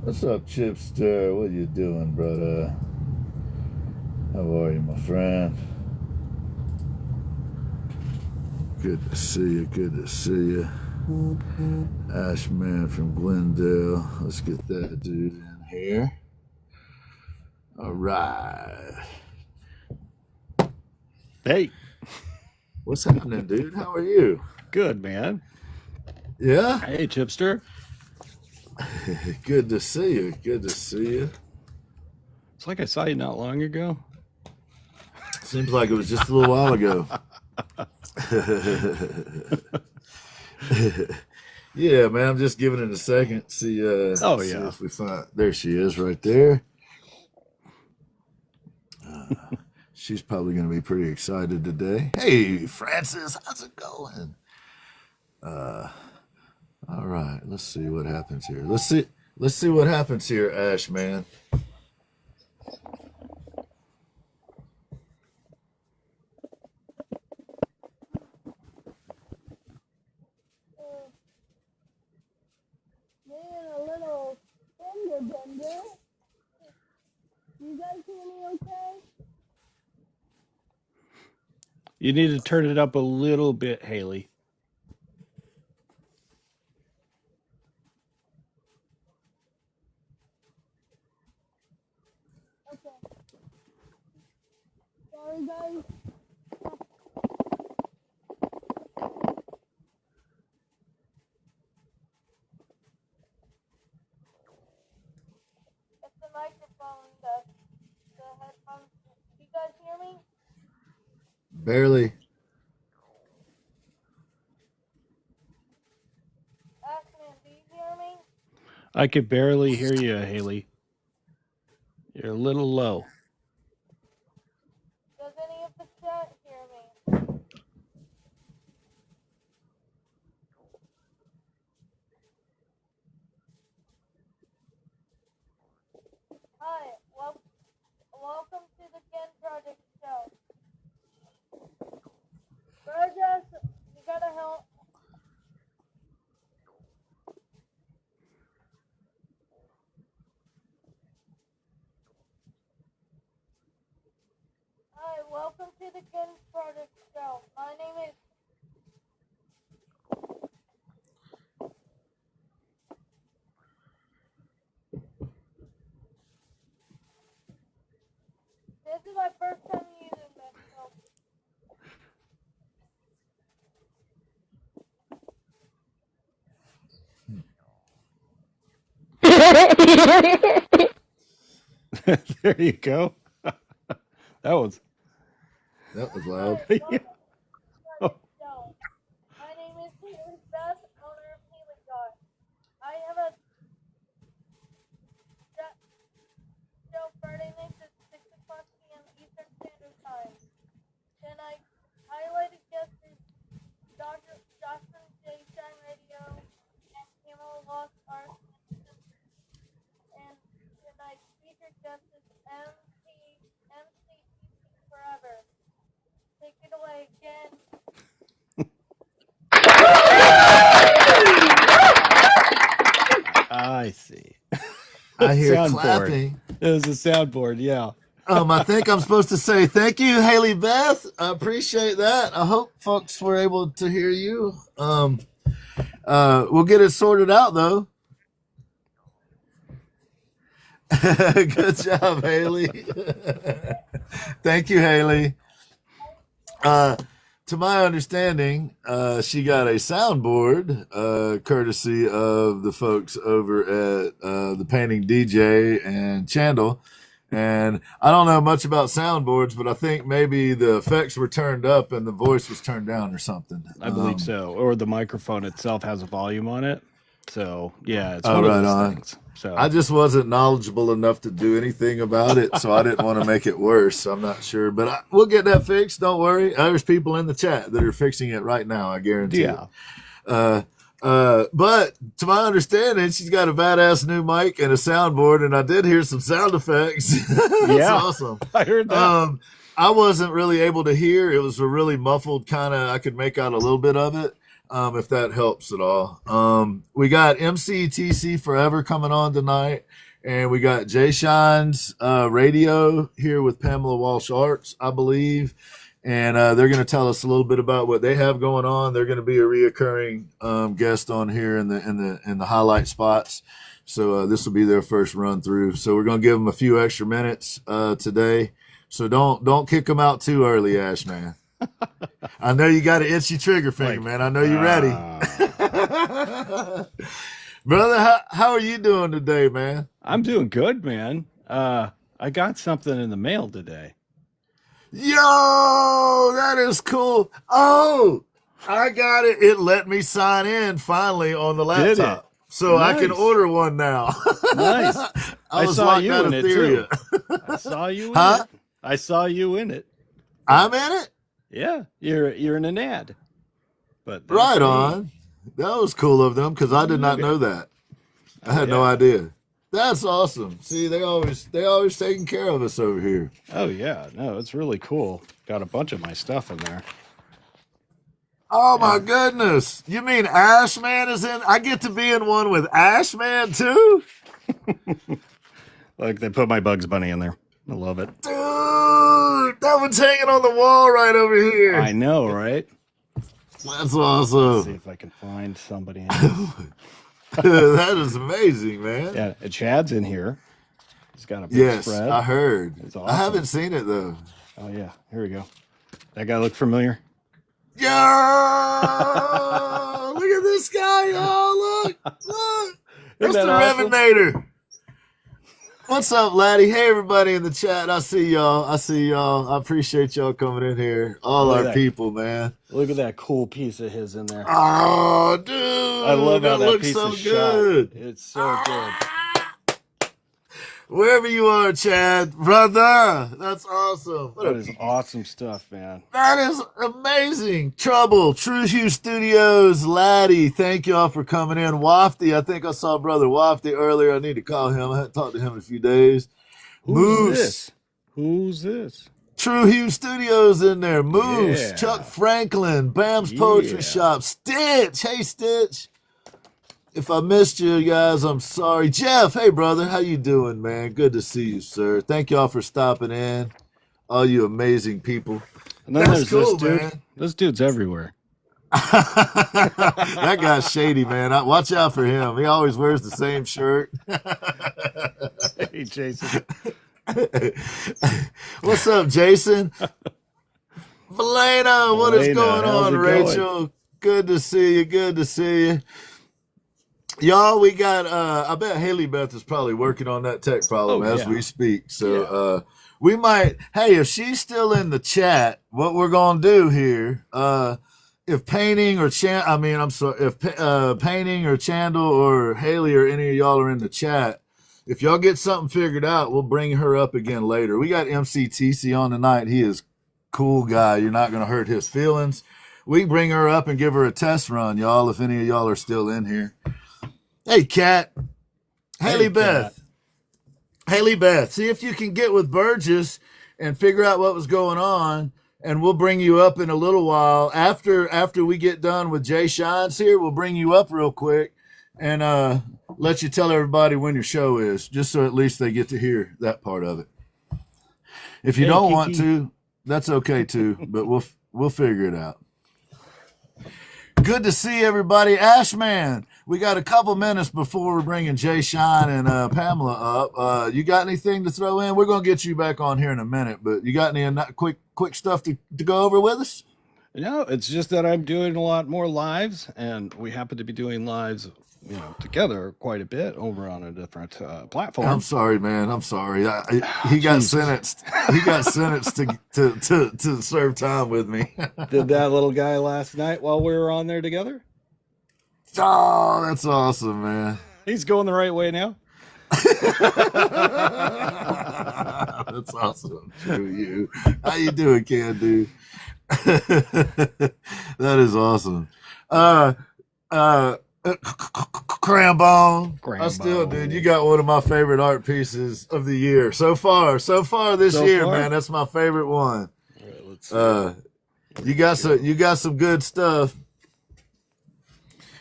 What's up, Chipster? What you doing, brother? How are you, my friend? Good to see you. Good to see you. Ashman from Glendale. Let's get that dude in here. All right. Hey. What's happening, dude? How are you? Good, man. Yeah? Hey, Chipster. Good to see you. Good to see you. It's like I saw you not long ago. Seems like it was just a little while ago. Yeah, man. I'm just giving it a second. See if we find. There she is, right there. She's probably going to be pretty excited today. Hey, Francis, how's it going? All right, let's see what happens here. Let's see what happens here, Ash, man. A little finger bender. You guys hear me okay? You need to turn it up a little bit, Haley. Okay. Sorry, guys. It's the microphone, the headphones. You guys hear me? Barely. Ashman, do you hear me? I could barely hear you, Haley. You're a little low. Does any of the chat hear me? Hi, welcome to the Ken Project show. Burgess, you gotta help. Hi, welcome to the Ken Project show. My name is This is my first time using this, so There you go. That was loud. yeah. Oh. My name is Haley Beth, owner of Haley God. I have a show Friday nights at 6 o'clock p.m. Eastern Standard Time. Then I highlighted guests is Dr. Jocelyn J. Shine Radio and Camel Lost Art and tonight's featured guest is mctc4evr. Take it away again. I see. I hear Soundboard. clapping. It was a soundboard, yeah. I think I'm supposed to say thank you, Haley Beth. I appreciate that. I hope folks were able to hear you. We'll get it sorted out, though. Good job, Haley. Thank you, Haley. To my understanding, she got a soundboard courtesy of the folks over at the Painting DJ and Chandel. And I don't know much about soundboards, but I think maybe the effects were turned up and the voice was turned down or something. I believe so. Or the microphone itself has a volume on it. So, yeah, it's one of those things. So I just wasn't knowledgeable enough to do anything about it, so I didn't want to make it worse. So I'm not sure, but we'll get that fixed. Don't worry. There's people in the chat that are fixing it right now. I guarantee. Yeah. But to my understanding, she's got a badass new mic and a soundboard, and I did hear some sound effects. That's Yeah. awesome. I heard that. I wasn't really able to hear. It was a really muffled kind of. I could make out a little bit of it. if that helps at all. We got mctc4evr coming on tonight, and we got Jay Shine's radio here with Pamela Walsh Arts, I believe. And they're going to tell us a little bit about what they have going on. They're going to be a reoccurring guest on here in the highlight spots. So this will be their first run through. So we're going to give them a few extra minutes today. So don't kick them out too early, Ash, man. I know you got an itchy trigger finger, man. I know you're ready. Brother, how are you doing today, man? I'm doing good, man. I got something in the mail today. Yo, that is cool. Oh, I got it. It let me sign in finally on the laptop. So nice. I can order one now. Nice. I saw you in it too. I saw you in it. I saw you in it. I'm in it? Yeah, you're in an ad. But right on. That was cool of them because I did not know that. I had no idea. That's awesome. See, they always taking care of us over here. Oh yeah, no, it's really cool. Got a bunch of my stuff in there. Oh my goodness! You mean Ashman is in? I get to be in one with Ashman too. Like they put my Bugs Bunny in there. I love it, dude. That one's hanging on the wall right over here. I know, right? That's awesome. Let's see if I can find somebody. That is amazing, man. Yeah, Chad's in here. He's got a big spread. I heard. It's awesome. I haven't seen it though. Oh yeah, here we go. That guy look familiar? Yo! Look at this guy, y'all. Look. That's the awesome? Revenator. What's up, laddie? Hey, everybody in the chat. I see y'all. I appreciate y'all coming in here. All our people, man. Look at that cool piece of his in there. Oh, dude. I love how that piece is good. Shot. It's so good. Wherever you are, Chad, brother. That's awesome. That is awesome stuff, man. That is amazing. Trouble, True Hue Studios, Laddie. Thank y'all for coming in. Wafty, I think I saw Brother Wafty earlier. I need to call him. I haven't talked to him in a few days. Who's this? True Hue Studios in there. Moose, Chuck Franklin, Bam's Poetry Shop, Stitch. Hey, Stitch. If I missed you guys, I'm sorry. Jeff, hey, brother. How you doing, man? Good to see you, sir. Thank y'all for stopping in. All you amazing people. And then there's cool, this dude. Man. This dude's everywhere. That guy's shady, man. Watch out for him. He always wears the same shirt. Hey, Jason. What's up, Jason? Valena, what is going on, Rachel? Good to see you. Good to see you. Y'all, we got, I bet Haley Beth is probably working on that tech problem as we speak. So we might, hey, if she's still in the chat, what we're going to do here, if Painting or if Painting or Chandel or Haley or any of y'all are in the chat, if y'all get something figured out, we'll bring her up again later. We got MCTC on tonight. He is a cool guy. You're not going to hurt his feelings. We can bring her up and give her a test run, y'all, if any of y'all are still in here. Hey, Kat. Haley Beth. Haley Beth, see if you can get with Burgess and figure out what was going on, and we'll bring you up in a little while. After we get done with Jay Shines here, we'll bring you up real quick and let you tell everybody when your show is, just so at least they get to hear that part of it. If you don't want to, that's okay too, but we'll figure it out. Good to see everybody. Ashman, we got a couple minutes before we're bringing Jay Shine and Pamela up. You got anything to throw in? We're going to get you back on here in a minute, but you got any quick stuff to go over with us? No, it's just that I'm doing a lot more lives, and we happen to be doing lives, together quite a bit over on a different platform. I'm sorry, man. I'm sorry. He got sentenced. He got sentenced to serve time with me. Did that little guy last night while we were on there together? Oh, that's awesome, man. He's going the right way now. That's awesome. True you. How you doing, Can Do? That is awesome. Crambone. I still, dude, you got one of my favorite art pieces of the year so far this year, man. That's my favorite one. All right, let's see. You got some good stuff.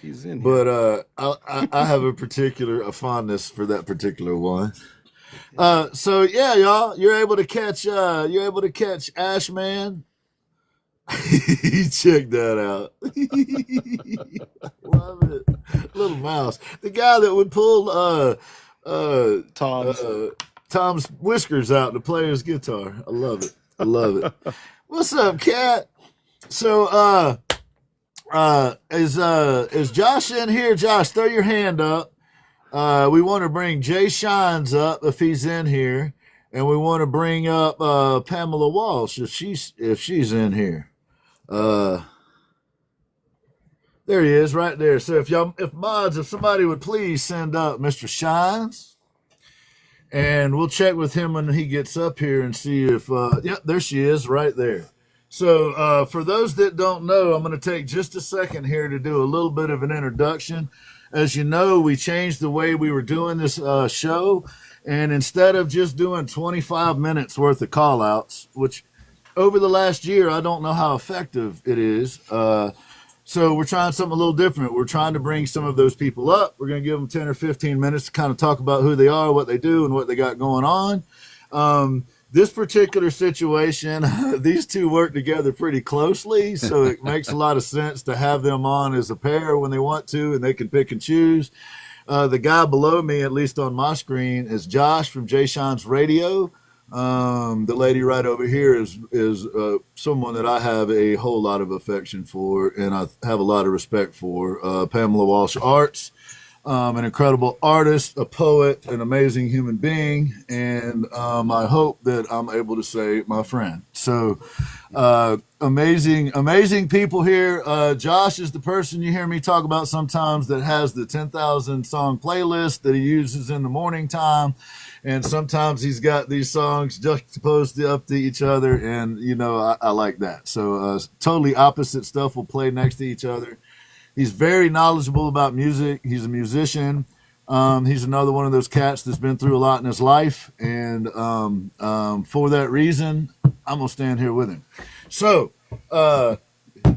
He's in here. But I have a fondness for that particular one. So yeah, y'all, you're able to catch Ashman. Check that out. Love it. Little mouse. The guy that would pull Tom's. Tom's whiskers out to play his guitar. I love it. I love it. What's up, Cat? So is Josh in here? Josh, throw your hand up. We want to bring Jay Shines up if he's in here, and we want to bring up Pamela Walsh if she's in here. There he is, right there. So if somebody would please send up Mr. Shines, and we'll check with him when he gets up here and see if there she is, right there. So for those that don't know, I'm going to take just a second here to do a little bit of an introduction. As you know, we changed the way we were doing this show, and instead of just doing 25 minutes worth of call outs, which over the last year, I don't know how effective it is. So we're trying something a little different. We're trying to bring some of those people up. We're going to give them 10 or 15 minutes to kind of talk about who they are, what they do, and what they got going on. This particular situation, these two work together pretty closely, so it makes a lot of sense to have them on as a pair when they want to, and they can pick and choose. The guy below me, at least on my screen, is Josh from Jay Shines Radio. The lady right over here is someone that I have a whole lot of affection for, and I have a lot of respect for. Pamela Walsh Arts, an incredible artist, a poet, an amazing human being, and I hope that I'm able to say my friend. So amazing people here. Josh is the person you hear me talk about sometimes that has the 10,000 song playlist that he uses in the morning time. And sometimes he's got these songs juxtaposed up to each other, and I like that. So totally opposite stuff will play next to each other. He's very knowledgeable about music. He's a musician. He's another one of those cats that's been through a lot in his life, and for that reason, I'm gonna stand here with him. So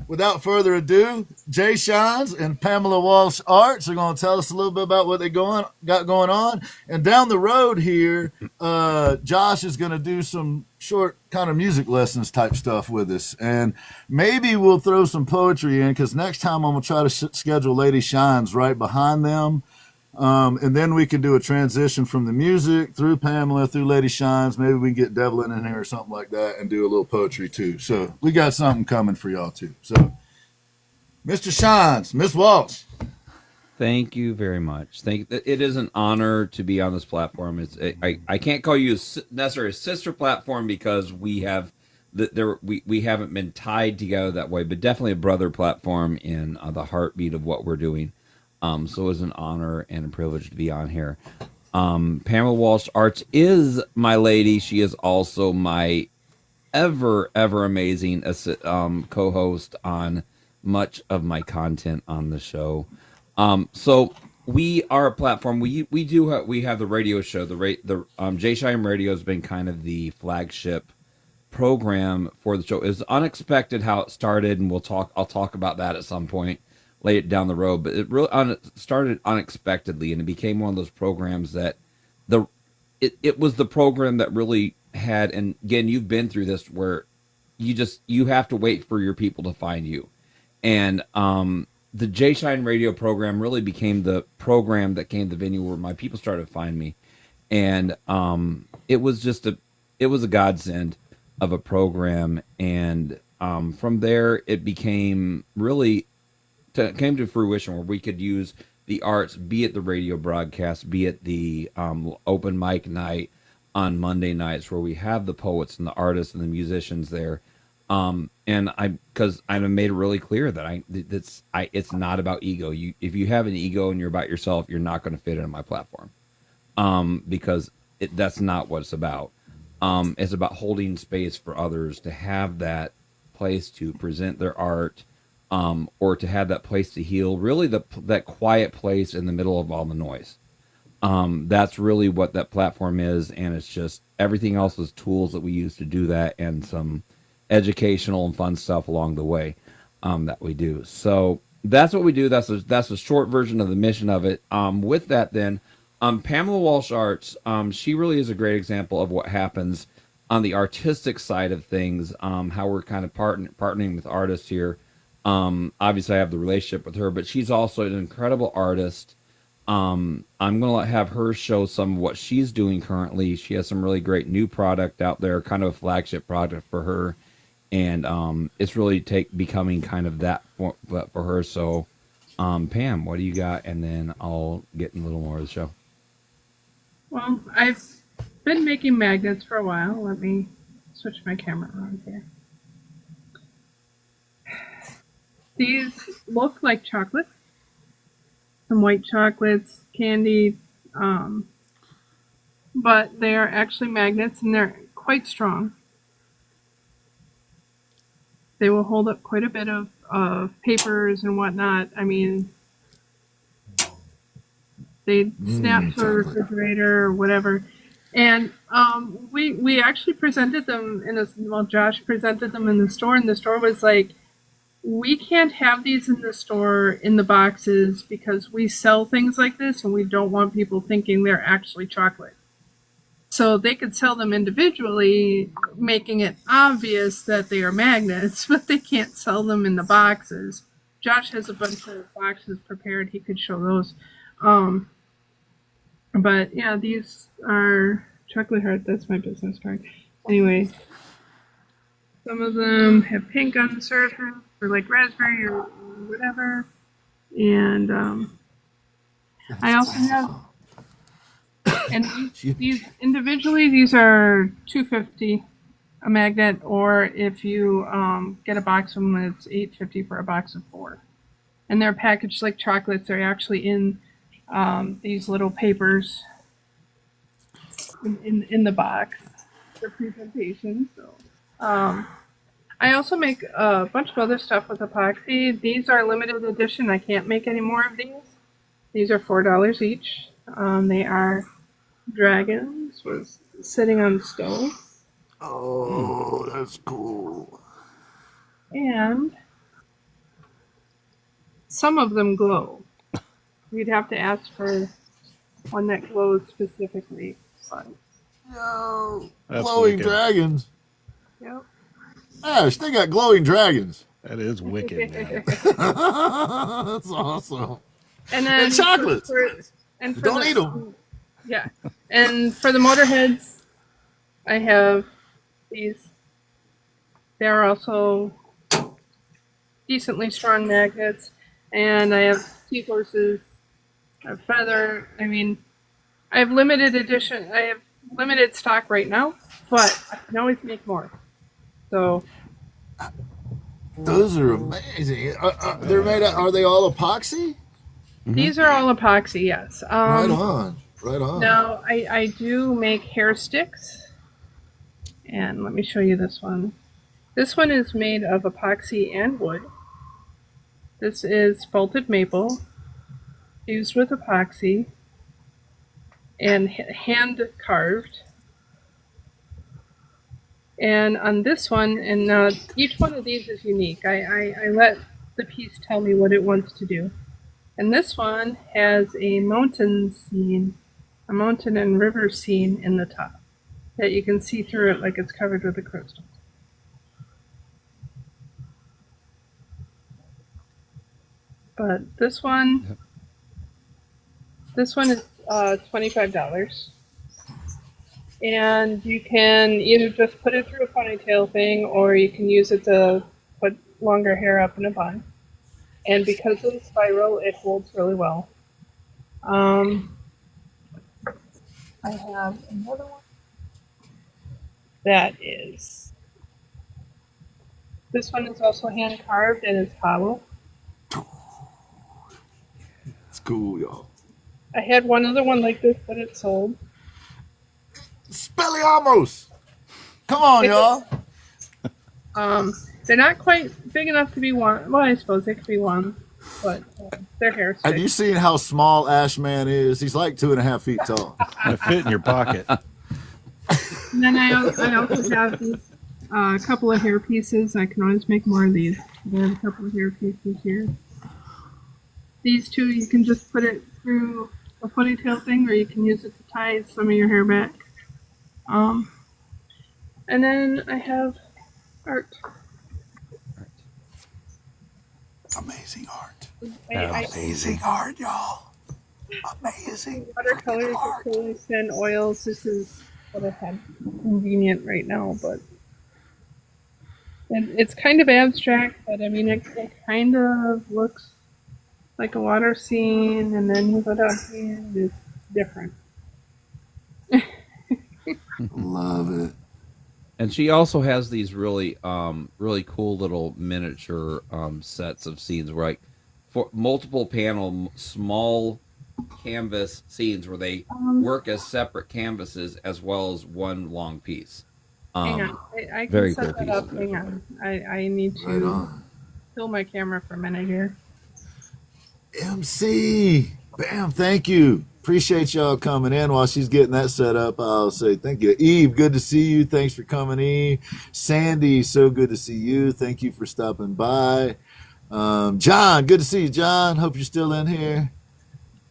without further ado, Jay Shines and Pamela Walsh Arts are going to tell us a little bit about what they got going on. And down the road here, Josh is going to do some short kind of music lessons type stuff with us. And maybe we'll throw some poetry in, because next time I'm going to try to schedule Lady Shines right behind them. And then we can do a transition from the music through Pamela, through Lady Shines. Maybe we can get Devlin in here or something like that and do a little poetry too. So we got something coming for y'all too. So Mr. Shines, Miss Walsh. Thank you very much. It is an honor to be on this platform. I can't call you necessarily a sister platform because we haven't been tied together that way, but definitely a brother platform in the heartbeat of what we're doing. So it's an honor and a privilege to be on here. Pamela Walsh Arts is my lady. She is also my ever amazing co-host on much of my content on the show. So we are a platform. We have the radio show. The Jay Shine Radio has been kind of the flagship program for the show. It was unexpected how it started, and I'll talk about that at some point lay it down the road, but it really started unexpectedly, and it became one of those programs that it was the program that really had, and again, you've been through this where you have to wait for your people to find you. And the Jay Shine Radio program really became the program that came the venue where my people started to find me. And it was a godsend of a program. And from there, it became really came to fruition where we could use the arts, be it the radio broadcast, be it the open mic night on Monday nights, where we have the poets and the artists and the musicians there. And because I made it really clear that it's not about ego. If you have an ego and you're about yourself, you're not going to fit into my platform. Because that's not what it's about. It's about holding space for others to have that place to present their art, or to have that place to heal. Really, that quiet place in the middle of all the noise. That's really what that platform is, and it's just everything else is tools that we use to do that, and some educational and fun stuff along the way that we do. So that's what we do. That's a short version of the mission of it. With that, then, Pamela Walsh Arts, she really is a great example of what happens on the artistic side of things. How we're kind of partnering with artists here. Obviously, I have the relationship with her, but she's also an incredible artist. I'm gonna have her show some of what she's doing currently. She has some really great new product out there, kind of a flagship product for her, and it's really becoming kind of that for her. So, Pam, what do you got? And then I'll get in a little more of the show. Well, I've been making magnets for a while. Let me switch my camera around here. These look like chocolate. Some white chocolates, candy, but they are actually magnets and they're quite strong. They will hold up quite a bit of papers and whatnot. I mean, they snap to a refrigerator or whatever. And we actually presented them Josh presented them in the store, and the store was like, we can't have these in the store in the boxes because we sell things like this and we don't want people thinking they're actually chocolate. So they could sell them individually, making it obvious that they are magnets, but they can't sell them in the boxes. Josh has a bunch of boxes prepared. He could show those. But yeah, these are chocolate heart. That's my business card. Anyway, some of them have pink on the surface, or like raspberry or whatever. And I also have, and these individually, these are $2.50 a magnet, or if you get a box of them, it's $8.50 for a box of 4. And they're packaged like chocolates. They're actually in these little papers in the box for presentation. So. I also make a bunch of other stuff with epoxy. These are limited edition. I can't make any more of these. These are $4 each. They are dragons was sitting on the stove. Oh, that's cool. And some of them glow. You'd have to ask for one that glows specifically. But, Yo, That's glowing wicked. dragons. yep. Ash, they got glowing dragons. That is wicked, man. That's awesome. And then And chocolates. And for Don't the, eat them. Yeah. And for the motorheads, I have these. They're also decently strong magnets. And I have seahorses, I have feather. I mean, I have limited edition. I have limited stock right now, but I can always make more. So Those are amazing. They're made out. Are they all epoxy? these are all epoxy, yes. Right on. Right on. Now, I do make hair sticks. And let me show you this one. This one is made of epoxy and wood. This is spalted maple, used with epoxy, and hand carved. And on this one, and now each one of these is unique. I let the piece tell me what it wants to do. And this one has a mountain scene, a mountain and river scene in the top that you can see through it like it's covered with a crystal. But this one is $25. And you can either just put it through a ponytail thing, or you can use it to put longer hair up in a bun. And because of the spiral, it holds really well. I have another one that is. This one is also hand carved and it's hollow. It's cool, y'all. I had one other one like this, but it sold. Spelliamos. Come on, y'all. They're not quite big enough to be one. Well, I suppose they could be one, but they're hair sticks. Have you seen how small Ash Man is? He's like 2.5 feet tall. They fit in your pocket. And then I also have these couple of hair pieces. I can always make more of these. I have a couple of hair pieces here. these two, you can just put it through a ponytail thing, or you can use it to tie some of your hair back. And then I have art. Amazing art. Amazing art, y'all. Amazing. Watercolors, acrylics, and oils. This is what I have convenient right now, but it's kind of abstract. But I mean, it kind of looks like a water scene, and then you go down here, and it's different. Love it. And she also has these really really cool little miniature sets of scenes where, like, for multiple panel small canvas scenes where they work as separate canvases as well as one long piece. Hang on, I can very set cool that up. piece. Hang on, I need Right to on. fill my camera for a minute here. MC, bam, thank you. Appreciate y'all coming in. While she's getting that set up, I'll say thank you. Eve, good to see you. Thanks for coming in. Sandy, so good to see you. Thank you for stopping by. John, good to see you, John. Hope you're still in here.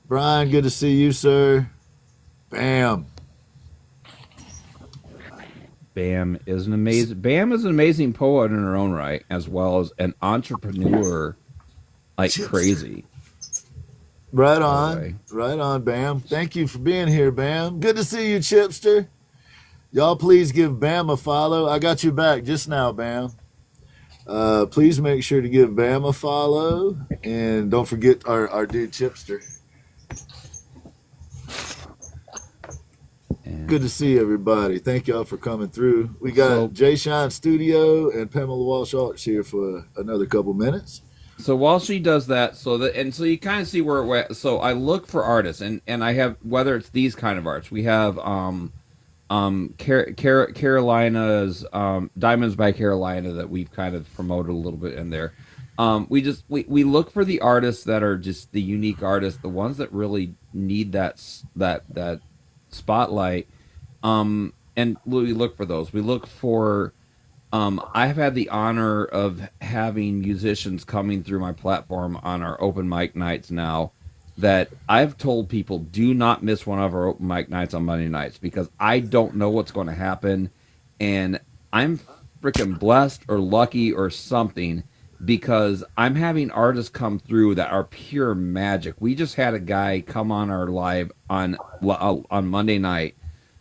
Brian, good to see you, sir. Bam. Bam is an amazing poet in her own right, as well as an entrepreneur like Chipster. Crazy. Right way. on, Bam. Thank you for being here, Bam. Good to see you, Chipster. Y'all please give Bam a follow. I got you back just now, Bam. Please make sure to give Bam a follow. And don't forget our dude, Chipster. And Good to see everybody. Thank y'all for coming through. We got Jay Shine Studio and Pamela Walsh Arts here for another couple minutes. so while she does that, so you kind of see where it went. So I look for artists, and I have, whether it's these kind of arts, we have Carolina's Diamonds by Carolina that we've kind of promoted a little bit in there. We look for the artists that are just the unique artists, the ones that really need that spotlight. And we look for those. We look for. I've had the honor of having musicians coming through my platform on our open mic nights now that I've told people, do not miss one of our open mic nights on Monday nights, because I don't know what's going to happen. And I'm freaking blessed or lucky or something, because I'm having artists come through that are pure magic. We just had a guy come on our live on Monday night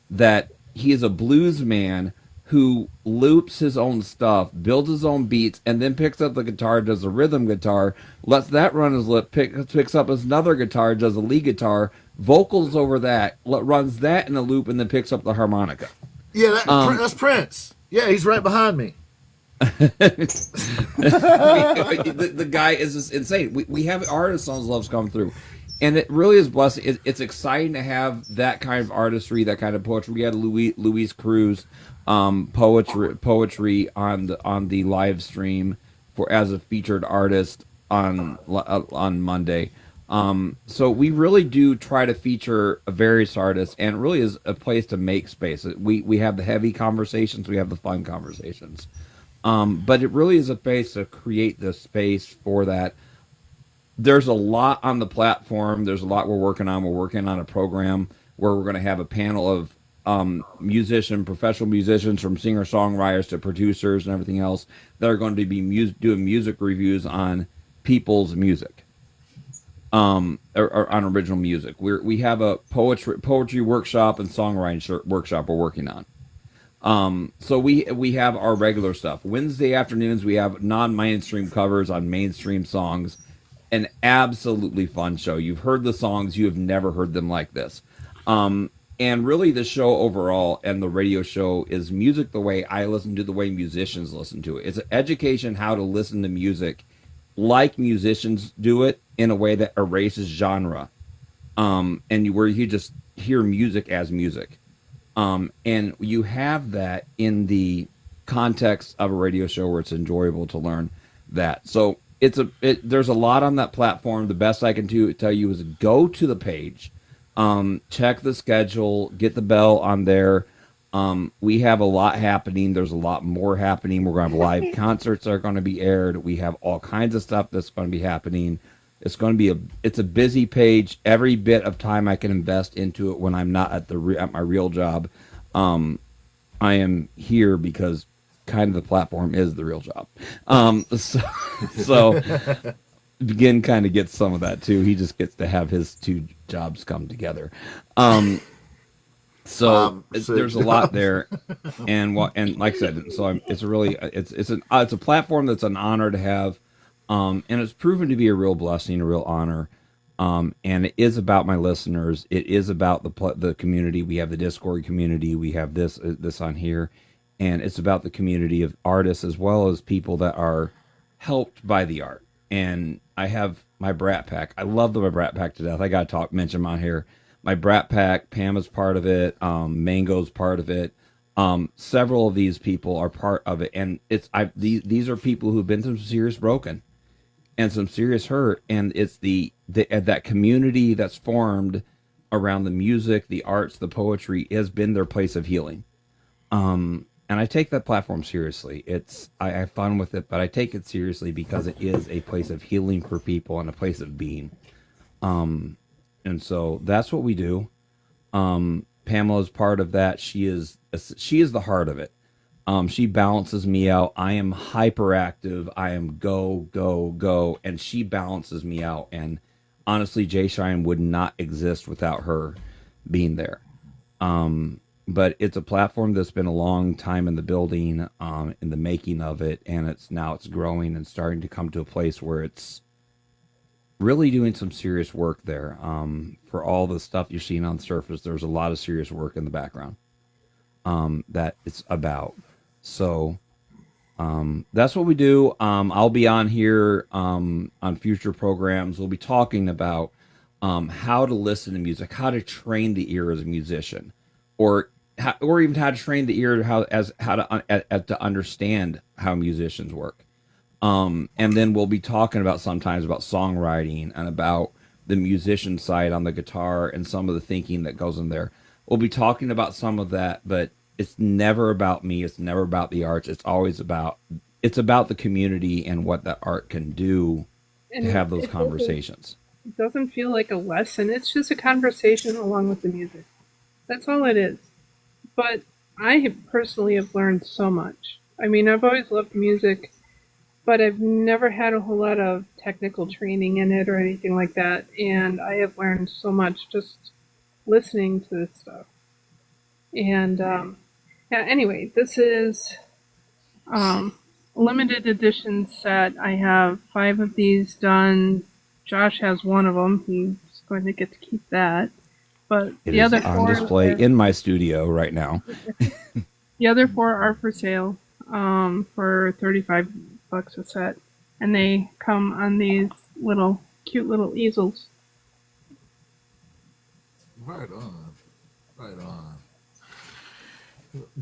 that he is a blues man who loops his own stuff, builds his own beats, and then picks up the guitar, does a rhythm guitar, lets that run his lip, picks up another guitar, does a lead guitar, vocals over that, runs that in a loop, and then picks up the harmonica. Yeah, that's Prince. Yeah, he's right behind me. The guy is just insane. We have artists on Loves come through. And it really is blessing. It's exciting to have that kind of artistry, that kind of poetry. We had Luis Cruz poetry on the live stream as a featured artist on Monday. So we really do try to feature various artists, and it really is a place to make space. We have the heavy conversations, we have the fun conversations, but it really is a place to create the space for that. There's a lot on the platform. There's a lot we're working on. We're working on a program where we're going to have a panel of professional musicians, from singer-songwriters to producers and everything else, that are going to be doing music reviews on people's music, or on original music. We have a poetry workshop and songwriting workshop we're working on. So we have our regular stuff. Wednesday afternoons we have non-mainstream covers on mainstream songs. An absolutely fun show. You've heard the songs, you have never heard them like this. And really the show overall and the radio show is music the way I listen to, the way musicians listen to it. It's an education how to listen to music like musicians do it, in a way that erases genre. Where you just hear music as music. And you have that in the context of a radio show where it's enjoyable to learn that. So there's a lot on that platform. The best I can tell you is go to the page, check the schedule, get the bell on there. We have a lot happening. There's a lot more happening. We're going to have live concerts that are going to be aired. We have all kinds of stuff that's going to be happening. It's going to be it's a busy page. Every bit of time I can invest into it when I'm not at at my real job, I am here because kind of the platform is the real job. So Begin kind of gets some of that too. He just gets to have his two jobs come together. There's a lot there, and like I said, it's a platform that's an honor to have, and it's proven to be a real blessing, a real honor. And it is about my listeners. It is about the community. We have the Discord community. We have this on here, and it's about the community of artists as well as people that are helped by the art. And I have my Brat Pack. I love my Brat Pack to death. I got to mention them on here. My Brat Pack, Pam is part of it. Mango's part of it. Several of these people are part of it, and these are people who've been through some serious broken and some serious hurt, and it's that community that's formed around the music, the arts, the poetry has been their place of healing. And I take that platform seriously. I have fun with it, but I take it seriously because it is a place of healing for people and a place of being. And so that's what we do. Pamela's part of that. She is the heart of it. She balances me out. I am hyperactive. I am go, go, go. And she balances me out. And honestly, Jay Shine would not exist without her being there. But it's a platform that's been a long time in the building, in the making of it. And it's growing and starting to come to a place where it's really doing some serious work there. For all the stuff you're seeing on the surface, there's a lot of serious work in the background that it's about. So that's what we do. I'll be on here on future programs. We'll be talking about how to listen to music, how to train the ear as a musician, or even how to train the ear to understand how musicians work. And then we'll be talking about sometimes about songwriting and about the musician side on the guitar and some of the thinking that goes in there. We'll be talking about some of that, but it's never about me. It's never about the arts. It's about the community and what that art can do to have those conversations. It doesn't feel like a lesson. It's just a conversation along with the music. That's all it is. But I personally have learned so much. I mean, I've always loved music, but I've never had a whole lot of technical training in it or anything like that. And I have learned so much just listening to this stuff. And anyway, this is a limited edition set. I have 5 of these done. Josh has 1 of them. He's going to get to keep that. But it the is other on 4 display in my studio right now. The other 4 are for sale for $35 a set, and they come on these cute little easels. Right on.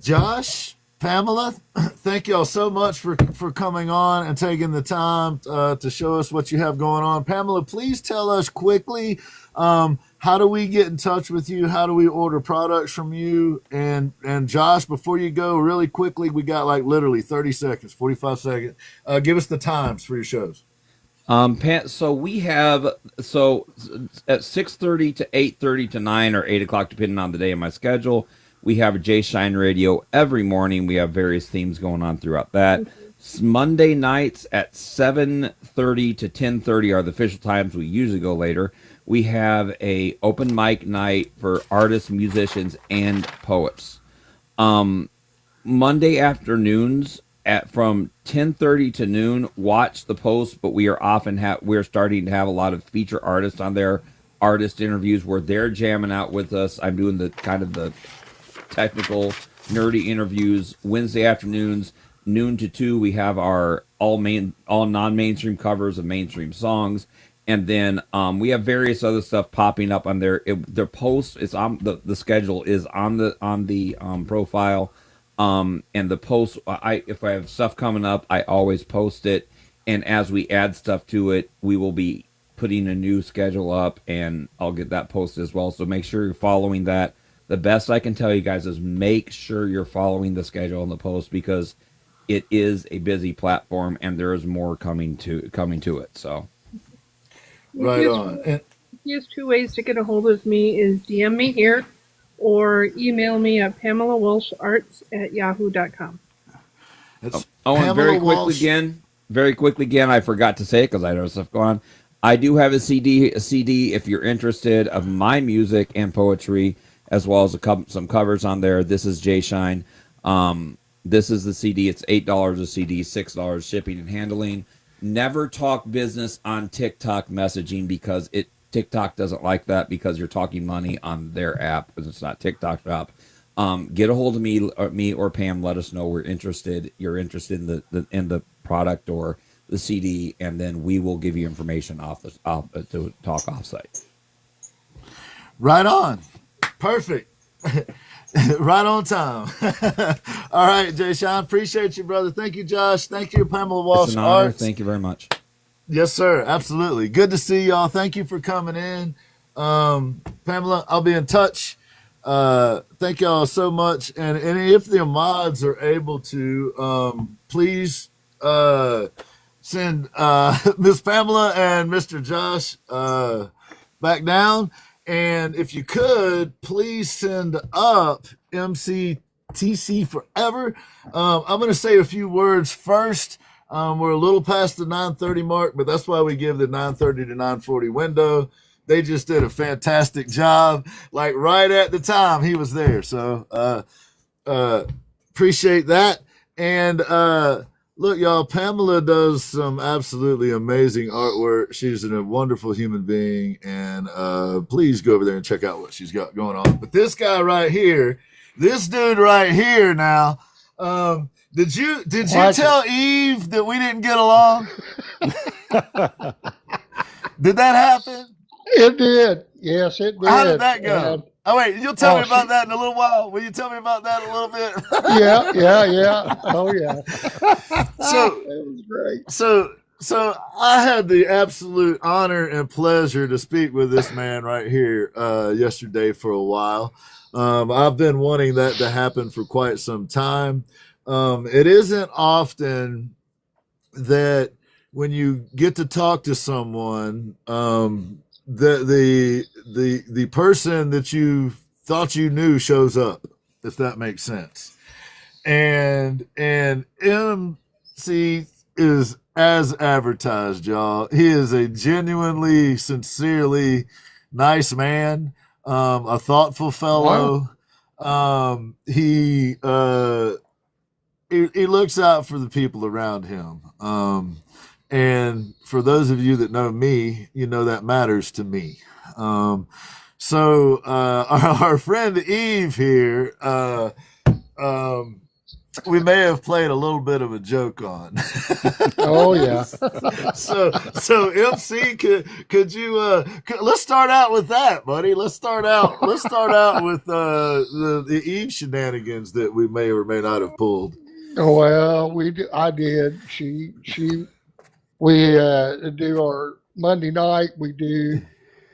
Josh, Pamela, thank y'all so much for coming on and taking the time to show us what you have going on. Pamela, please tell us quickly, how do we get in touch with you? How do we order products from you? And Josh, before you go, really quickly, we got like literally 30 seconds, 45 seconds. Give us the times for your shows. So we have at 6:30 to 8:30 to 9 or 8 o'clock, depending on the day of my schedule. We have a Jay Shine Radio every morning. We have various themes going on throughout that. Monday nights at 7:30 to 10:30 are the official times. We usually go later. We have a open mic night for artists, musicians, and poets. Monday afternoons from 10:30 to noon. Watch the post, but we're starting to have a lot of feature artists on there. Artist interviews where they're jamming out with us. I'm doing the kind of the technical nerdy interviews. Wednesday afternoons, noon to 2, we have our all non-mainstream covers of mainstream songs. And then we have various other stuff popping up on there. The post is on the schedule is on the profile. And the post, if I have stuff coming up, I always post it. And as we add stuff to it, we will be putting a new schedule up, and I'll get that posted as well. So make sure you're following that. The best I can tell you guys is make sure you're following the schedule and the post, because it is a busy platform and there is more coming to it. So. Right on. And Easiest two ways to get a hold of me is DM me here or email me at PamelaWalshArts@yahoo.com. it's Oh, and Pamela Walsh. very quickly again, I forgot to say it because I know stuff going on. I do have a CD if you're interested of my music and poetry, as well as some covers on there. This is Jay Shine. This is the CD. It's $8 a CD, $6 shipping and handling. Never talk business on TikTok messaging because TikTok doesn't like that because you're talking money on their app because it's not TikTok shop. Get a hold of me or Pam. Let us know we're interested. You're interested in the product or the CD, and then we will give you information to talk offsite. Right on. Perfect. Right on time. All right, Jay Sean. Appreciate you, brother. Thank you, Josh. Thank you, Pamela Walsh. It's an honor. Arts. Thank you very much. Yes, sir. Absolutely. Good to see y'all. Thank you for coming in. Pamela, I'll be in touch. Thank y'all so much. And if the mods are able to, please send Miss Pamela and Mr. Josh back down. And if you could, please send up mctc4evr. I'm going to say a few words first. We're a little past the 9:30 mark, but that's why we give the 9:30 to 9:40 window. They just did a fantastic job. Like right at the time he was there. So appreciate that. And look, y'all, Pamela does some absolutely amazing artwork. She's a wonderful human being. And please go over there and check out what she's got going on. But this guy right here, this dude right here now, did you tell Eve that we didn't get along? Did that happen? It did. Yes, it did. How did that go? And, oh, wait, you'll tell me about that in a little while. Will you tell me about that a little bit? yeah. Oh, yeah. So it was great. So I had the absolute honor and pleasure to speak with this man right here yesterday for a while. I've been wanting that to happen for quite some time. It isn't often that when you get to talk to someone, the person that you thought you knew shows up, if that makes sense. And MC is as advertised, y'all. He is a genuinely, sincerely nice man, a thoughtful fellow. Wow. He looks out for the people around him. And for those of you that know me, you know that matters to me. So our friend Eve here, we may have played a little bit of a joke on. Oh yeah. So MC, could you let's start out with that, buddy. Let's start out with the Eve shenanigans that we may or may not have pulled. Well, I did. We do our Monday night. We do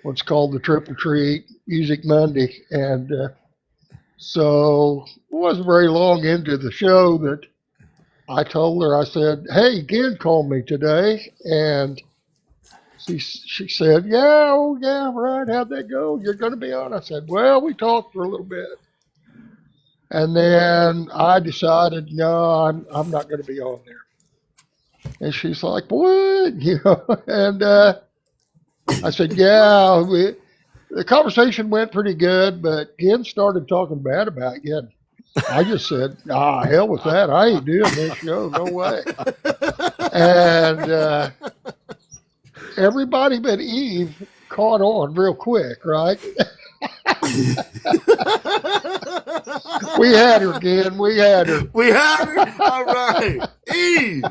what's called the Triple Treat Music Monday, and so it wasn't very long into the show that I told her. I said, "Hey, Gid called me today," and she said, "Yeah, oh yeah, right. How'd that go? You're going to be on?" I said, "Well, we talked for a little bit." And then I decided, no, I'm not going to be on there. And she's like, what? And I said, yeah, the conversation went pretty good, but Ken started talking bad about you. I just said, hell with that. I ain't doing this show. No way. And everybody but Eve caught on real quick, right? We had her, Ken. We had her. All right. Eve.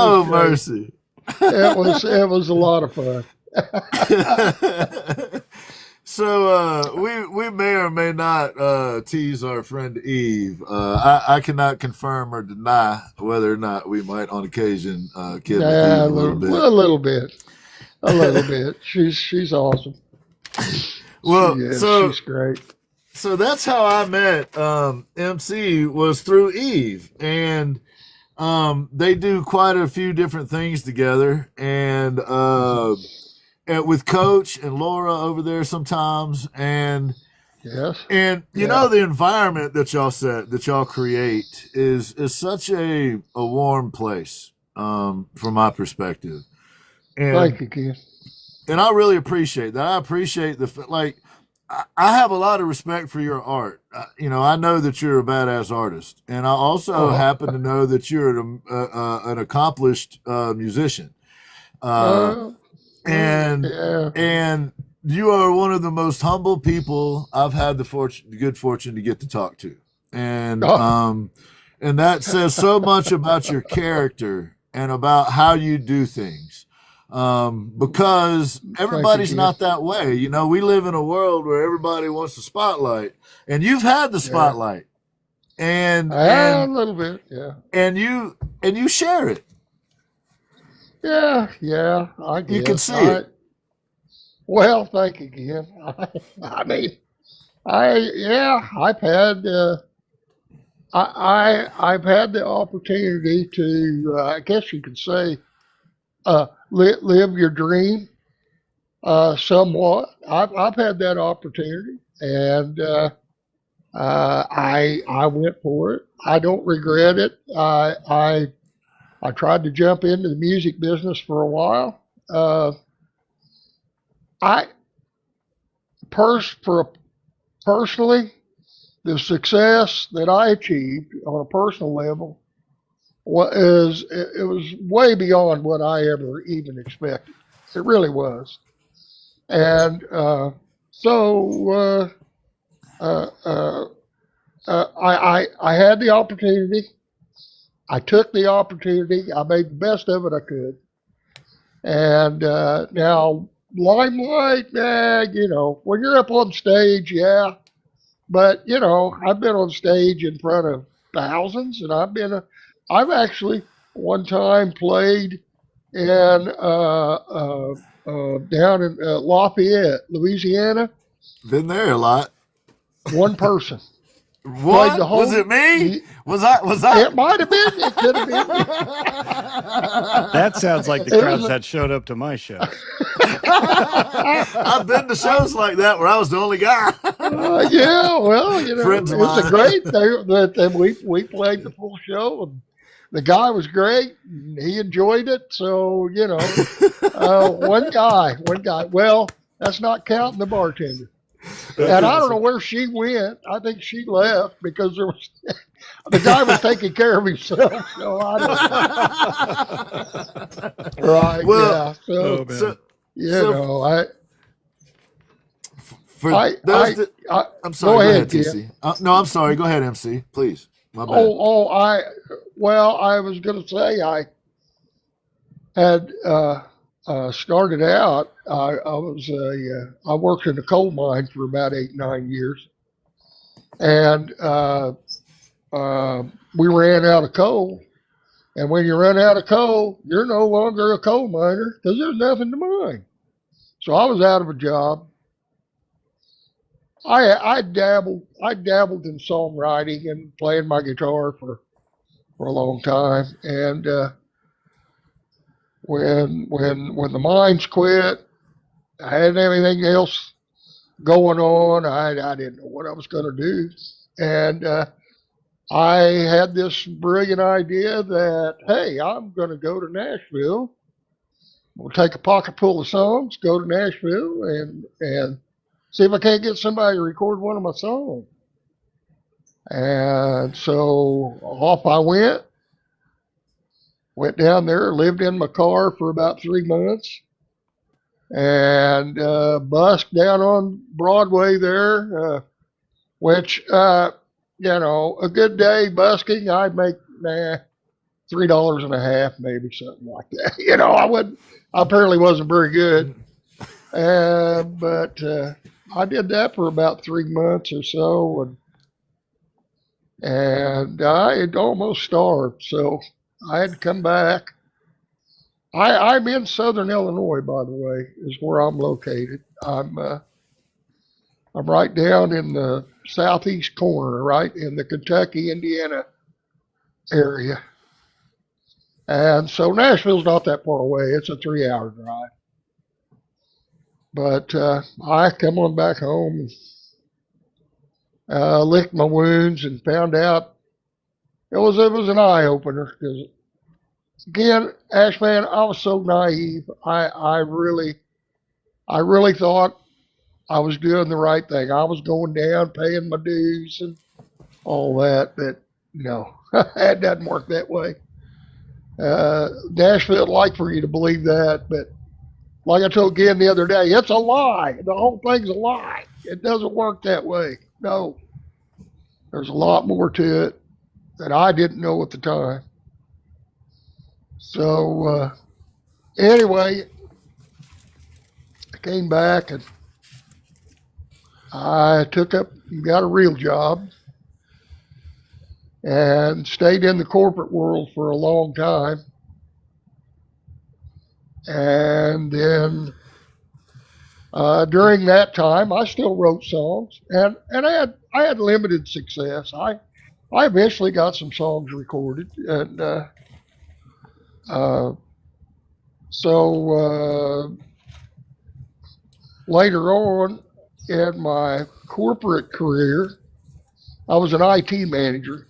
Oh, mercy. It was a lot of fun. So we may or may not tease our friend Eve. I cannot confirm or deny whether or not we might on occasion kid Eve a little bit. A little bit. She's awesome. Well, she's great. So that's how I met MC was through Eve, and they do quite a few different things together, and with Coach and Laura over there sometimes, Yes. and you Yeah. know the environment that y'all create is such a warm place, from my perspective, and Thank you, Ken. and I really appreciate that. I appreciate like I have a lot of respect for your art. I know that you're a badass artist, and I also Oh, happen to know that you're an accomplished musician. Uh, uh, and yeah. and you are one of the most humble people I've had the good fortune to get to talk to, and Oh, that says so much about your character and about how you do things. Because thank you, everybody's Ken. not that way. We live in a world where everybody wants the spotlight, and you've had the Yeah. spotlight, and A and little bit. Yeah. you share it. Yeah. Yeah. I You can guess. see it. Well, thank you, Ken. I mean, I've had, I've had the opportunity to, I guess you could say, live your dream, somewhat. I've had that opportunity, and I went for it. I don't regret it. I tried to jump into the music business for a while. I for personally, the success that I achieved on a personal level was it was way beyond what I ever even expected. It really was, and so uh, uh, I had the opportunity. I took the opportunity. I made the best of it I could. And now, limelight, when you're up on stage, yeah. But I've been on stage in front of thousands, and I've actually one time played in down in Lafayette, Louisiana. Been there a lot. One person played the What was whole. it? Me? The, Was I? it might have been. It could have been me. That sounds like the It crowds was. that showed up to my shows. I've been to shows like that where I was the only guy. Yeah, well, Friends of it's a mine. great. We played the full show, and the guy was great. And he enjoyed it. So one guy. Well, that's not counting the bartender. And I don't know where she went. I think she left because there was the guy was taking care of himself. So I don't. Right? Well, Yeah. Oh So man. so I for I those I, that, I I'm sorry. go Go ahead, ahead, Ken. TC. No, I'm sorry. Go ahead, MC. Please. My bad. I was going to say I had started out. I worked in a coal mine for about 8 9 years, and we ran out of coal. And when you run out of coal, you're no longer a coal miner because there's nothing to mine. So I was out of a job. I dabbled in songwriting and playing my guitar for a long time. And when the mines quit, I hadn't have anything else going on. I didn't know what I was going to do, and I had this brilliant idea that hey, I'm going to go to Nashville. We'll take a pocket full of songs, go to Nashville, and see if I can't get somebody to record one of my songs. And so off I went. Went down there, lived in my car for about 3 months, and busked down on Broadway there, which, a good day busking, I'd make $3 and a half, maybe something like that. I apparently wasn't very good, but I did that for about 3 months or so, and I had almost starved, so I had to come back. I'm in Southern Illinois, by the way, is where I'm located. I'm right down in the southeast corner, right in the Kentucky, Indiana area. And so Nashville's not that far away. It's a 3-hour drive. But I come on back home and licked my wounds and found out it was an eye opener because again, Ashman, I was so naive. I really thought I was doing the right thing. I was going down, paying my dues and all that. But no, it doesn't work that way. Nashville would like for you to believe that, but like I told Ken the other day, it's a lie. The whole thing's a lie. It doesn't work that way. No, there's a lot more to it that I didn't know at the time. So anyway, I came back and I took up and got a real job and stayed in the corporate world for a long time. And then during that time, I still wrote songs, and I had limited success. I eventually got some songs recorded, and so later on in my corporate career, I was an IT manager,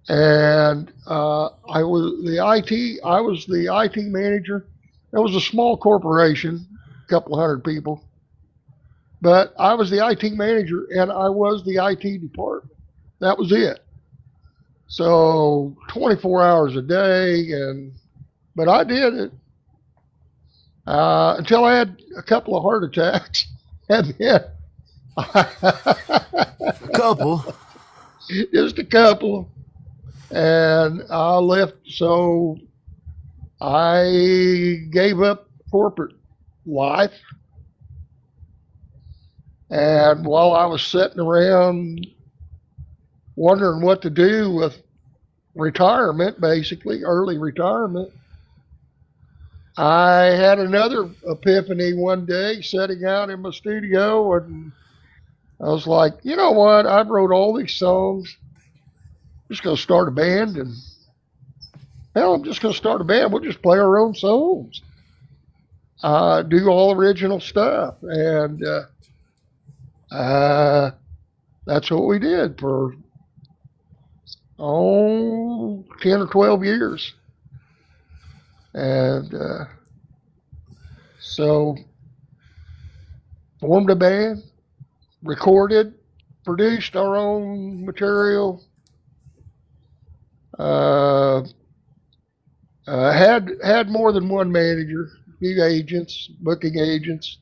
and I was the IT manager. It was a small corporation, a couple of hundred people, but I was the IT manager and I was the IT department. That was it. So 24 hours a day, but I did it until I had a couple of heart attacks, and then A couple. just a couple. And I left, so I gave up corporate life. And while I was sitting around wondering what to do with retirement, basically, early retirement, I had another epiphany one day sitting out in my studio, and I was like, you know what? I've wrote all these songs. Just going to start a band, and hell, I'm just going to start a band. We'll just play our own songs, do all original stuff, and that's what we did for 10 or 12 years, and so formed a band, recorded, produced our own material. Had more than one manager, a few agents, booking agents.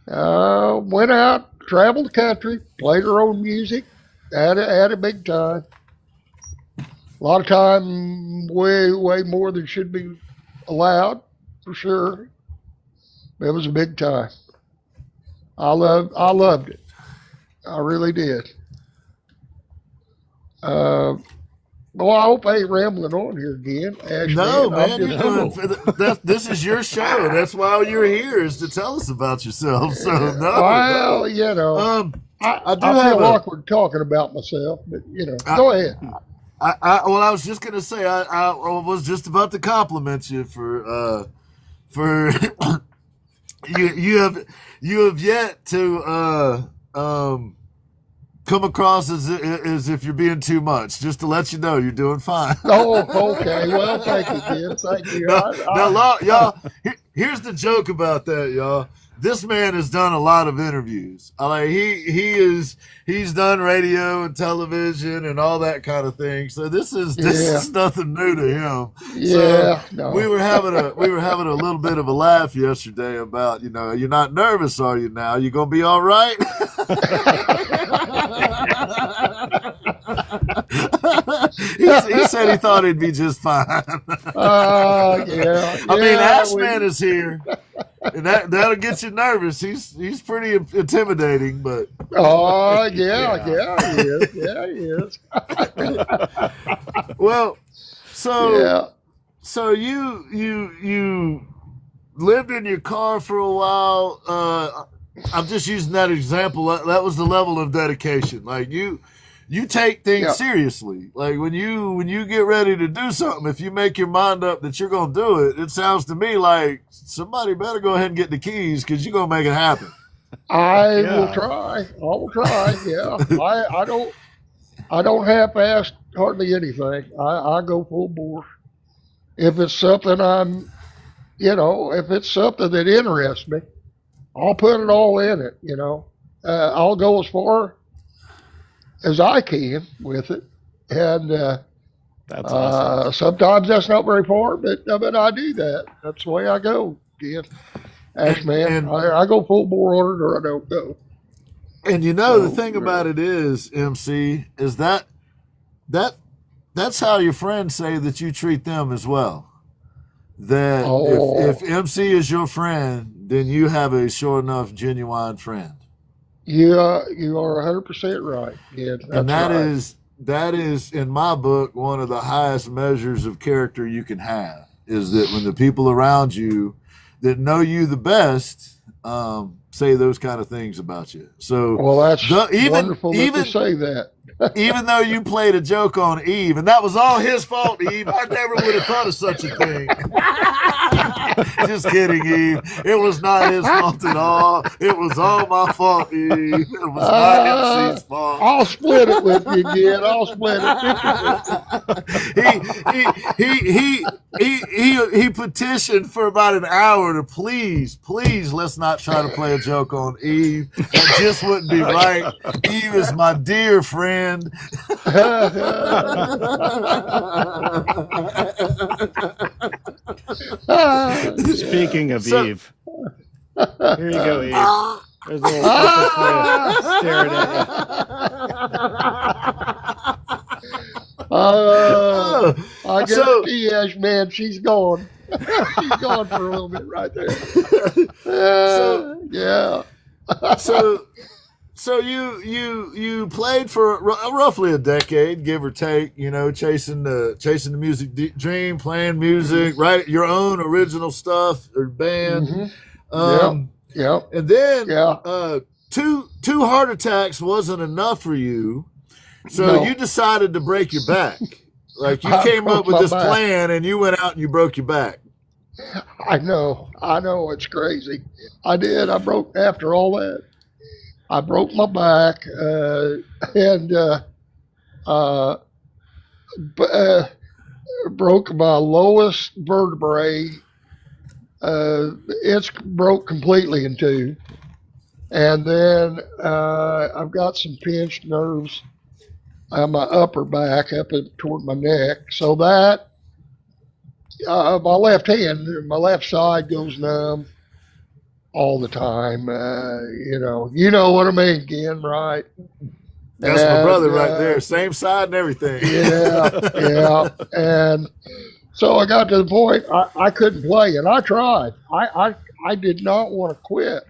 Went out, traveled the country, played our own music, had a big time. A lot of time, way more than should be allowed, for sure. It was a big time. I loved it. I really did. Well, I hope I ain't rambling on here again. Ashman. No, man, I'm you're just, doing. This is your show. That's why you're here, is to tell us about yourself. So no, well, you know, I do I have feel a. awkward talking about myself, but you know, go ahead. Well, I was just gonna say, I was just about to compliment you for you have yet to come across as if you're being too much. Just to let you know, you're doing fine. Oh, okay. Well, thank you, Jim. Thank you. Now, y'all, here's the joke about that, y'all. This man has done a lot of interviews. Like he's done radio and television and all that kind of thing. So this is nothing new to him. Yeah. So No. we were having a little bit of a laugh yesterday about, you're not nervous, are you now? You gonna be all right? he said he thought he'd be just fine. Yeah. I mean, Ashman is here, and that'll get you nervous. He's pretty intimidating, but Oh, yeah, he is. Yeah, he is. well, so Yeah. so you lived in your car for a while. I'm just using that example. That was the level of dedication. Like you you take things Yeah. seriously. Like when you get ready to do something, if you make your mind up that you're gonna do it, it sounds to me like somebody better go ahead and get the keys because you're gonna make it happen. I Yeah. will try. I will try. Yeah. I don't half-ass hardly anything. I go full bore. If it's something if it's something that interests me, I'll put it all in it. I'll go as far as I can with it, and That's awesome. sometimes that's not very far, but I do that. That's the way I go. Again, Ash man, And I go full bore on it, or I don't go. and the So thing about it is, MC, is that's how your friends say that you treat them as well. That if oh, MC is your friend, then you have a sure enough genuine friend. you are 100% right. Yeah, And that's right. that is in my book one of the highest measures of character you can have, is that when the people around you that know you the best say those kind of things about you. So Well, that's even wonderful that they say that. even though you played a joke on Eve, and that was all his fault, Eve, I never would have thought of such a thing. Just kidding, Eve. It was not his fault at all. It was all my fault, Eve. It was not MC's fault. I'll split it with you again. I'll split it 50-50. He petitioned for about an hour to please let's not try to play a joke on Eve. That just wouldn't be right. Eve is my dear friend. Speaking of So- Eve, here you go, Eve. There's a little picture for you, staring at I So- guarantee you, Ash man, she's gone. She's gone for a little bit right there. Yeah. So you played for roughly a decade, give or take. Chasing the music dream, playing music, right? Your own original stuff or band. Mm-hmm. Yep. And then Yeah. two heart attacks wasn't enough for you, so No. you decided to break your back. Like you I came broke up with my this back. plan, and you went out and you broke your back. I know. It's crazy. I did. I broke after all that. I broke my back and broke my lowest vertebrae. It's broke completely in two. And then I've got some pinched nerves on my upper back up toward my neck. So that my left hand, my left side goes numb all the time. You know what I mean, Ken, right? That's my brother And, right there, same side and everything. Yeah. And so I got to the point I couldn't play, and I tried. I did not want to quit.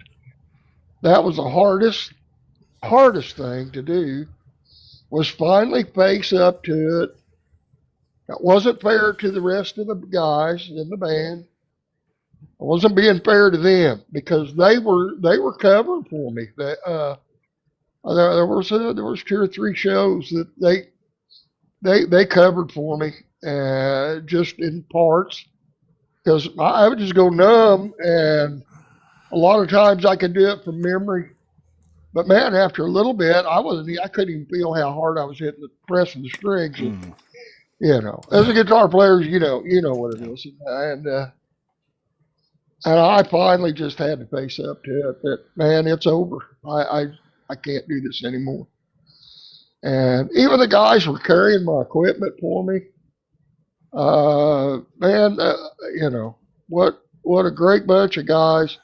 That was the hardest thing to do, was finally face up to it. That wasn't fair to the rest of the guys in the band. I wasn't being fair to them because they were covering for me. There was 2 or 3 shows that they covered for me, just in parts, because I would just go numb, and a lot of times I could do it from memory. But man, after a little bit, I couldn't even feel how hard I was hitting pressing the strings. As a guitar player, you know what it is, and I finally just had to face up to it. That man, it's over. I can't do this anymore. And even the guys were carrying my equipment for me. What a great bunch of guys.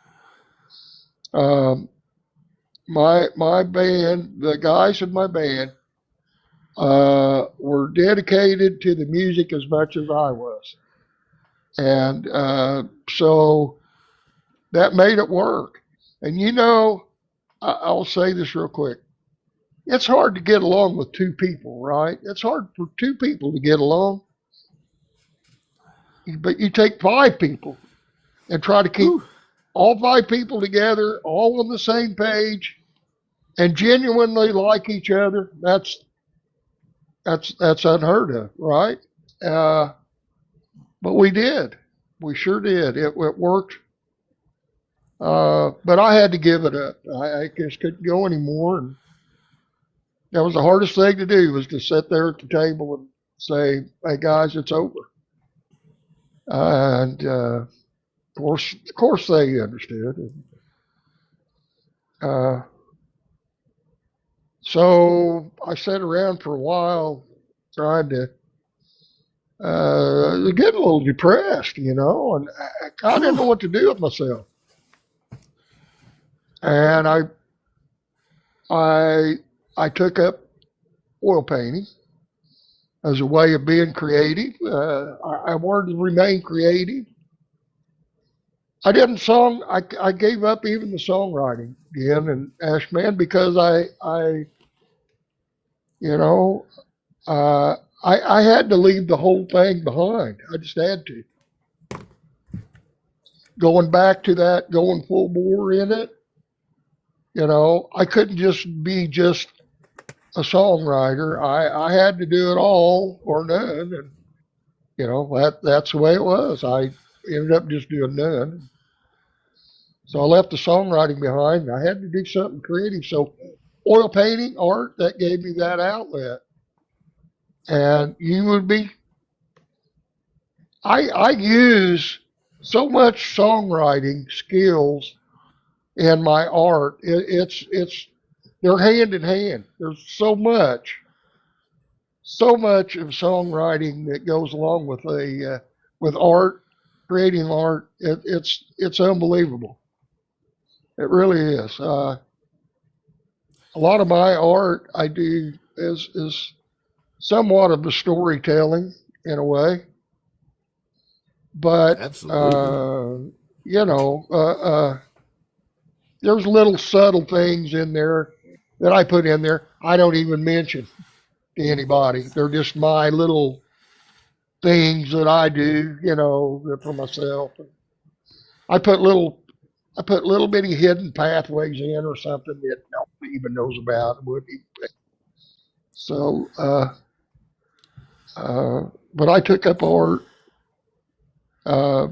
My band, the guys in my band, were dedicated to the music as much as I was, and so that made it work. And I'll say this real quick. It's hard to get along with 2 people, right? It's hard for 2 people to get along. But you take 5 people and try to keep all 5 people together, all on the same page, and genuinely like each other. That's unheard of, right? Uh, but we did. We sure did. It worked. But I had to give it up. I just couldn't go anymore. And that was the hardest thing to do, was to sit there at the table and say, "Hey guys, it's over." And of course, they understood. And, so I sat around for a while, trying to get a little depressed, and I didn't know what to do with myself. And I took up oil painting as a way of being creative. I wanted to remain creative. I didn't song. I gave up even the songwriting again and Ashman, because I had to leave the whole thing behind. I just had to. Going back to that, going full bore in it, I couldn't just be just a songwriter. I had to do it all or none, and that's the way it was. I ended up just doing none. So I left the songwriting behind, and I had to do something creative. So oil painting, art, that gave me that outlet. And I use so much songwriting skills in my art. They're hand in hand. There's so much of songwriting that goes along with art, creating art. It's unbelievable. It really is. A lot of my art I do is somewhat of the storytelling in a way, but Absolutely. There's little subtle things in there that I put in there I don't even mention to anybody. They're just my little things that I do, for myself. I put little bitty hidden pathways in, or something that nobody even knows about. So, but I took up art. I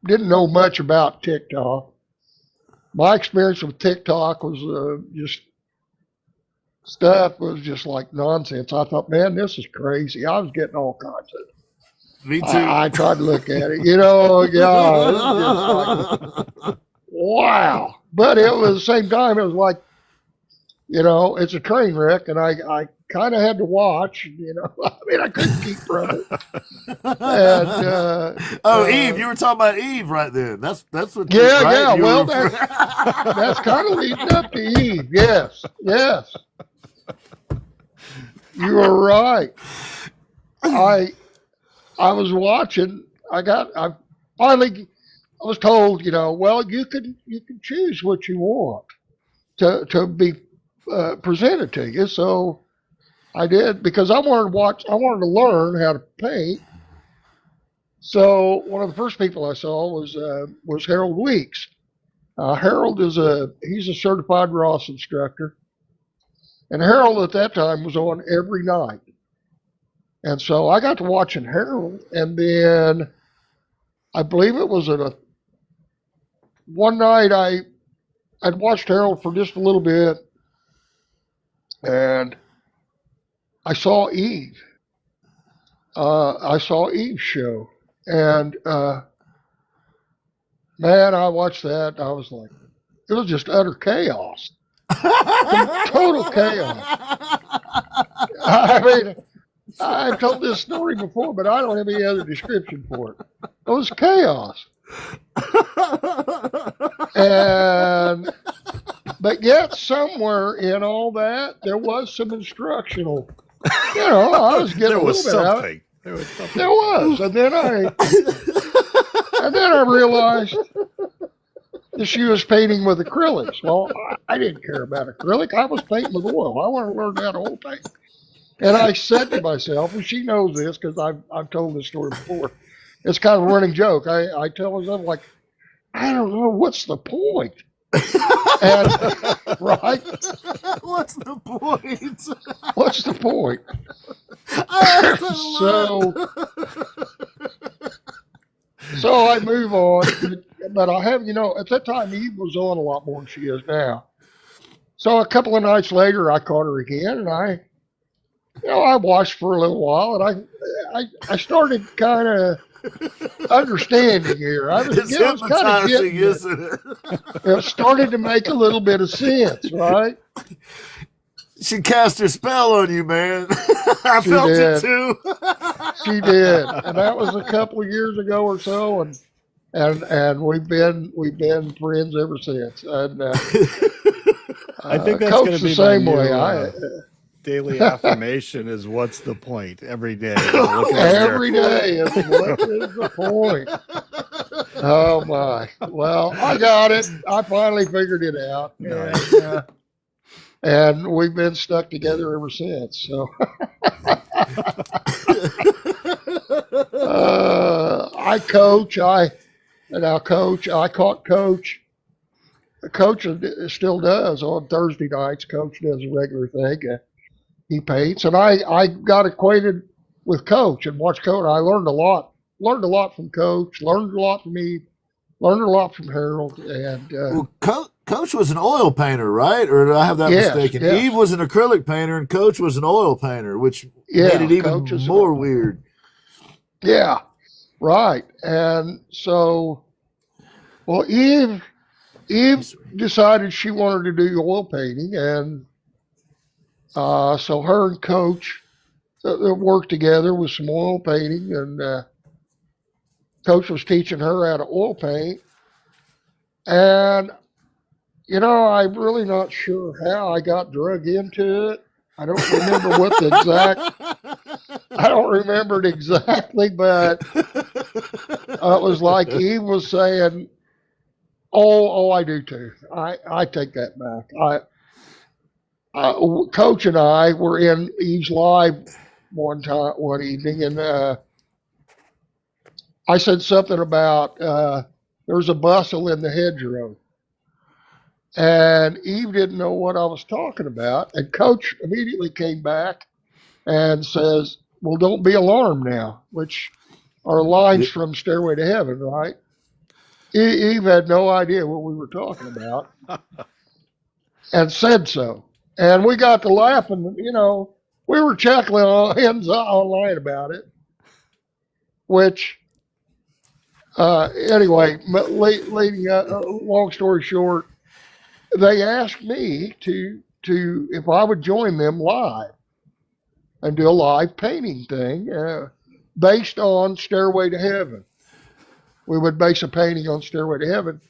didn't know much about TikTok. My experience with TikTok was just stuff was just like nonsense. I thought, man, this is crazy. I was getting all kinds of it. Me too. I tried to look at it, yeah, it was just like, wow. But it was the same time, it was like, it's a train wreck, and I kind of had to watch, I mean, I couldn't keep from it. And, Eve, you were talking about Eve right then. That's what. Yeah, right? yeah. You Well, were- that's kind of leading up to Eve. Yes, yes. You are right. I was watching. I finally was told, well, you can choose what you want to be presented to you. So I did, because I wanted to watch. I wanted to learn how to paint. So one of the first people I saw was Harold Weeks. Harold he's a certified Ross instructor, and Harold at that time was on every night. And so I got to watching Harold, and then I believe it was one night I'd watched Harold for just a little bit, and I saw Eve. I saw Eve's show, and man, I watched that. I was like, it was just utter chaos, total chaos. I mean, I've told this story before, but I don't have any other description for it. It was chaos. But yet somewhere in all that, there was some instructional. I was getting There a was little bit out of it. something. There was something. There was, and then I realized that she was painting with acrylics. Well, I didn't care about acrylic. I was painting with oil. I wanted to learn how to oil paint. And I said to myself, and she knows this because I've told this story before. It's kind of a running joke. I tell myself, like, I don't know, what's the point? And right, What's the point? what's the point? I asked that a lot. So I move on, but I have, at that time Eve was on a lot more than she is now. So a couple of nights later, I caught her again, and I watched for a little while, and I started kind of understanding here. I was, It's I was kind of hypnotizing, getting it. isn't it? It started to make a little bit of sense, right? She cast her spell on you, man. I She felt did. it too. She did, and that was a couple of years ago or so, and we've been friends ever since. And I think that's Coach going to the be same my new, way. daily affirmation is what's the point every day. Look in the mirror. Every day is what is the point? Oh my! Well, I got it. I finally figured it out, and we've been stuck together ever since. So I coach. I caught Coach. Coach still does on Thursday nights. Coach does a regular thing. He paints, and I got acquainted with Coach and watched Coach. I learned a lot. Learned a lot from Coach. Learned a lot from me. Learned a lot from Harold. And Well, Coach was an oil painter, right? Or did I have that Yes, mistaken? yes. Eve was an acrylic painter, and Coach was an oil painter, which yeah, made it even Coach is more weird. Yeah, right. And so, well, Eve decided she wanted to do oil painting, and so her and Coach worked together with some oil painting, and Coach was teaching her how to oil paint. And I'm really not sure how I got drug into it. I don't remember I don't remember it exactly, but it was like Eve was saying, "Oh, I do too." I take that back. Coach and I were in Eve's live one evening, and I said something about there's a bustle in the hedgerow, and Eve didn't know what I was talking about, and Coach immediately came back and says, "Well, don't be alarmed now," which are lines from Stairway to Heaven, right? Eve had no idea what we were talking about and said so. And we got to laughing, we were chuckling online about it, which, anyway, long story short, they asked me to if I would join them live and do a live painting thing based on Stairway to Heaven. We would base a painting on Stairway to Heaven.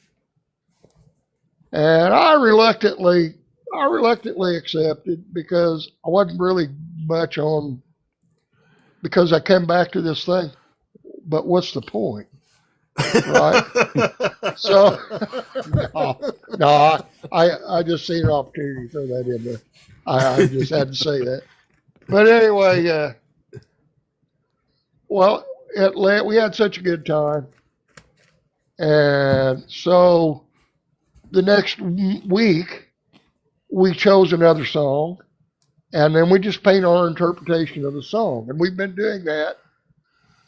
And I reluctantly accepted because I wasn't really much on, because I came back to this thing, but what's the point? Right? So, no, I just seen an opportunity to throw that in there. I just had to say that. But anyway, well, we had such a good time. And so the next week, we chose another song, and then we just paint our interpretation of the song. And we've been doing that.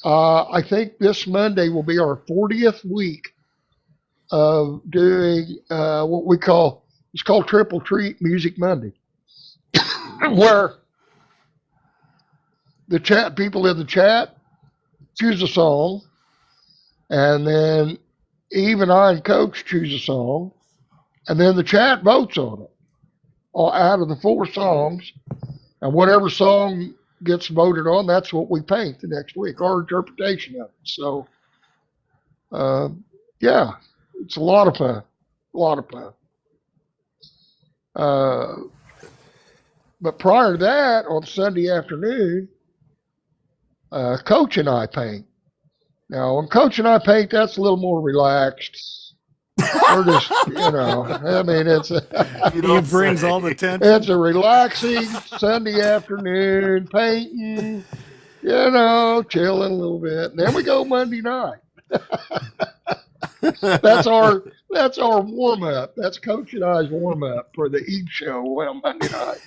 I think this Monday will be our 40th week of doing what it's called Triple Treat Music Monday, where the people in the chat choose a song, and then Eve and I and Coach choose a song, and then the chat votes on it. Out of the 4 songs, and whatever song gets voted on, that's what we paint the next week, our interpretation of it. So, yeah, it's a lot of fun. But prior to that, on Sunday afternoon, Coach and I paint. Now, when Coach and I paint, that's a little more relaxed. We're just, I mean, He brings all the tension. it's a relaxing Sunday afternoon, painting, chilling a little bit. And then we go Monday night. That's our warm up. That's Coach and I's warm up for the Eve show on Monday night.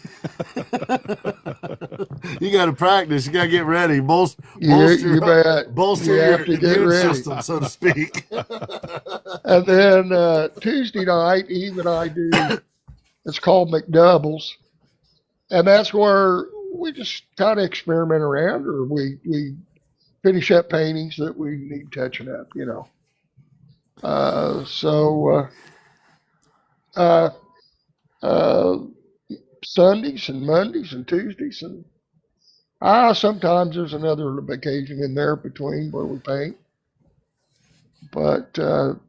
You got to practice. You got to get ready. You Bolster you your have to get immune ready. system, so to speak. And then Tuesday night, Eve and I do. It's called McDoubles, and that's where we just kind of experiment around, or we finish up paintings that we need touching up. Sundays and Mondays and Tuesdays, and sometimes there's another occasion in there between where we paint. But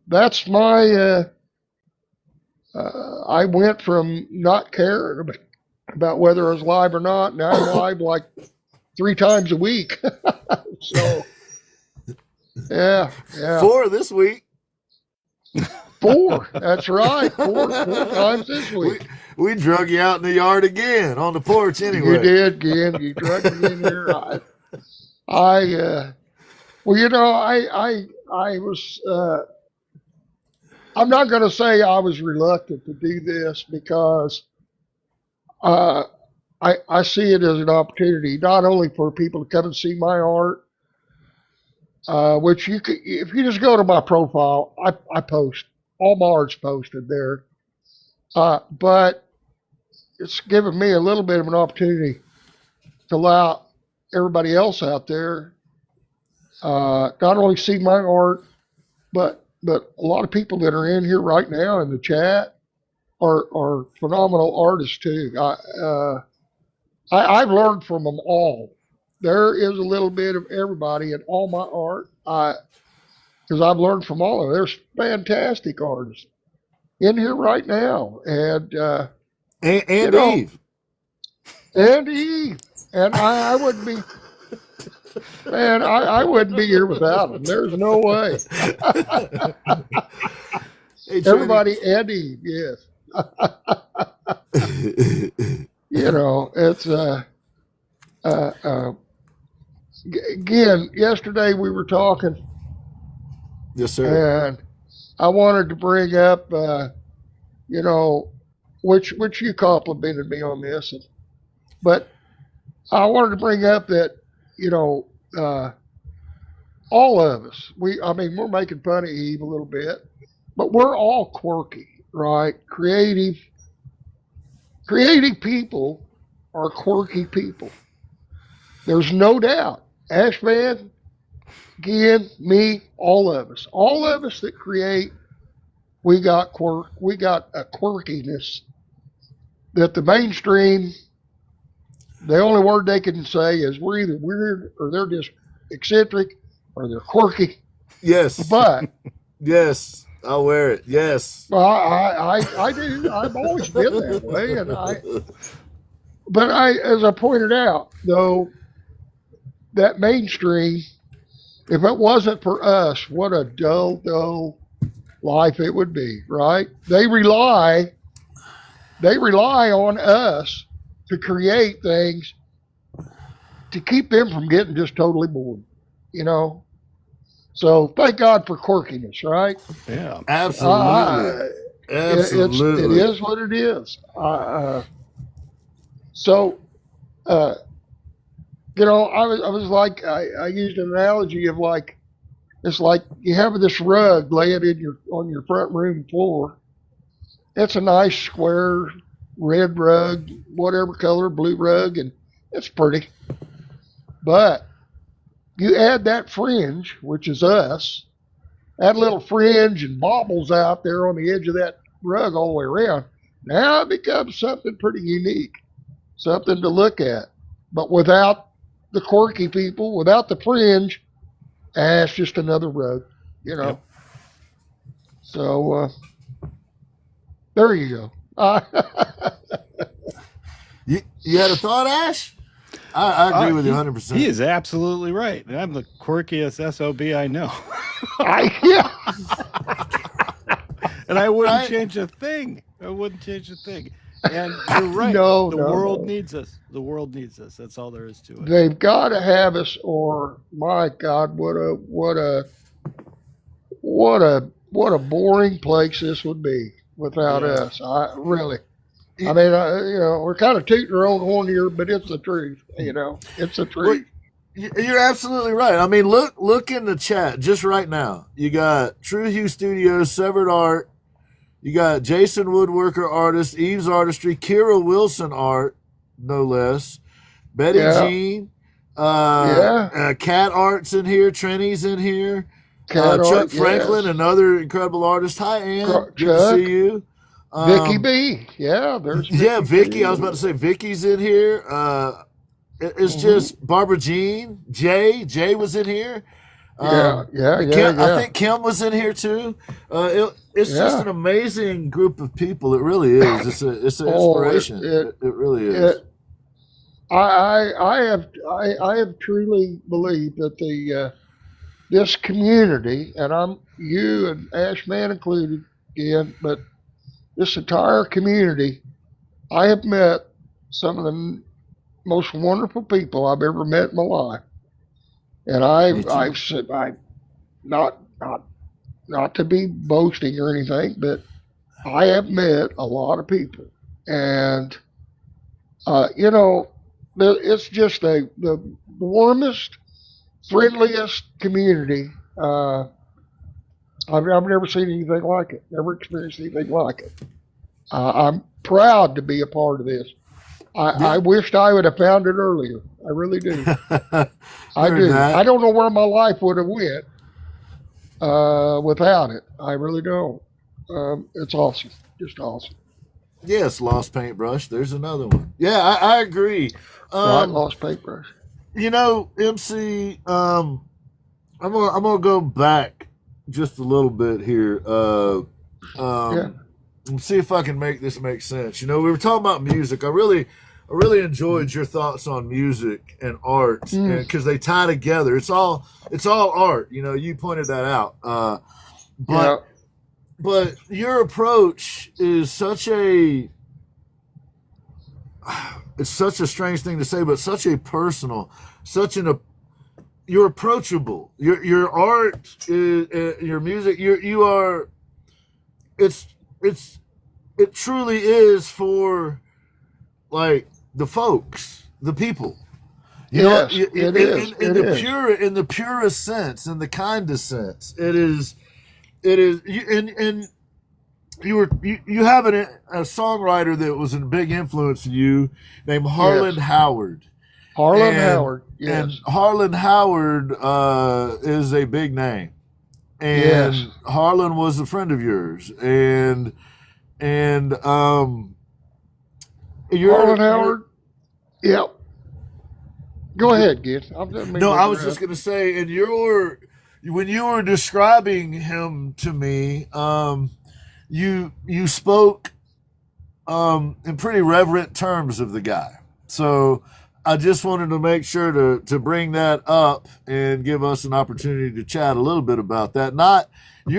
that's my. I went from not caring about whether I was live or not. Now I'm live like 3 times a week. So yeah. 4 this week. 4. That's right. 4 times this week. We drug you out in the yard again on the porch anyway. You did again. You drugged me in here. I was. I'm not going to say I was reluctant to do this because I see it as an opportunity not only for people to come and see my art, which you could, if you just go to my profile, I post all my art's posted there, but it's given me a little bit of an opportunity to allow everybody else out there not only see my art, but a lot of people that are in here right now in the chat are phenomenal artists too. I've learned from them all. There is a little bit of everybody in all my art. Because I've learned from all of them. There's fantastic artists in here right now, and Eve. And Eve, and I wouldn't be. Man, I wouldn't be here without them. There's no way. Hey, Everybody and Eve, yes. It's again, yesterday we were talking. Yes, sir. And I wanted to bring up, which you complimented me on this, but I wanted to bring up that, all of us, we're making fun of Eve a little bit, but we're all quirky, right? Creative people are quirky people. There's no doubt. Ashman, Gin, me, all of us that create, we got a quirkiness that the mainstream, the only word they can say is we're either weird or they're just eccentric or they're quirky. Yes. But yes, I'll wear it. Yes. Well, I do. I've always been that way, but as I pointed out, though, that mainstream, if it wasn't for us, what a dull life it would be, right? They rely on us to create things to keep them from getting just totally bored, So thank God for quirkiness, right? Yeah, absolutely. Absolutely, it is what it is. I was like, I used an analogy of like, it's like you have this rug laying on your front room floor. It's a nice square red rug, whatever color, blue rug, and it's pretty. But you add that fringe, which is us, add a little fringe and baubles out there on the edge of that rug all the way around. Now it becomes something pretty unique, something to look at. But without the quirky people, without the fringe, it's just another rug, Yep. So there you go. You had a thought, Ash? I agree with you 100%. He is absolutely right. I'm the quirkiest SOB I know. Yeah. And I wouldn't change a thing. And you're right. The world needs us. The world needs us. That's all there is to it. They've got to have us, or my God, what what a boring place this would be without Yeah. us. I really. I mean, we're kind of tooting our own horn here, but it's the truth. It's the Well, truth. you're absolutely right. I mean, look in the chat just right now. You got True Hue Studios, Severed Art. You got Jason Woodworker Artist, Eve's Artistry, Kira Wilson Art, no less. Betty Yeah. Jean, Yeah. Cat Art's in here, Trini's in here. Cat Chuck art, Franklin, yes. another incredible artist. Hi, Ann. Good to Chuck. see you. Vicky B. Yeah, there's Vicky. Yeah, Vicky. B. I was about to say Vicky's in here. It's just Barbara Jean. Jay was in here. Yeah. I think Kim was in here too. It's just Yeah. an amazing group of people. It really is. It's an inspiration. It really is. I have truly believed that this community, and you and Ashman included again, but this entire community, I have met some of the most wonderful people I've ever met in my life, and I've said not to be boasting or anything, but I have met a lot of people, and it's just the warmest, friendliest community. I've never seen anything like it. Never experienced anything like it. I'm proud to be a part of this. I wished I would have found it earlier. I really do. I do. That. I don't know where my life would have went without it. I really don't. It's awesome. Just awesome. Yes, Lost Paintbrush. There's another one. Yeah, I agree. Right, Lost Paintbrush. MC, I'm gonna go back just a little bit here. And see if I can make this make sense. We were talking about music. I really enjoyed your thoughts on music and art, because they tie together. It's all art. You pointed that out. But your approach is it's such a strange thing to say, but such a personal, you're approachable. Your art, your music, you are. It truly is for like the folks, the people. It is. In the purest sense, in the kindest sense, it is. And you have a songwriter that was a big influence to you named Harlan Howard. Howard, yes. And Harlan Howard is a big name. And Yes. Harlan was a friend of yours. And Harlan Howard. Yep. Go ahead, Gid. No, I was just going to say, when you were describing him to me, you spoke in pretty reverent terms of the guy. So I just wanted to make sure to bring that up and give us an opportunity to chat a little bit about that.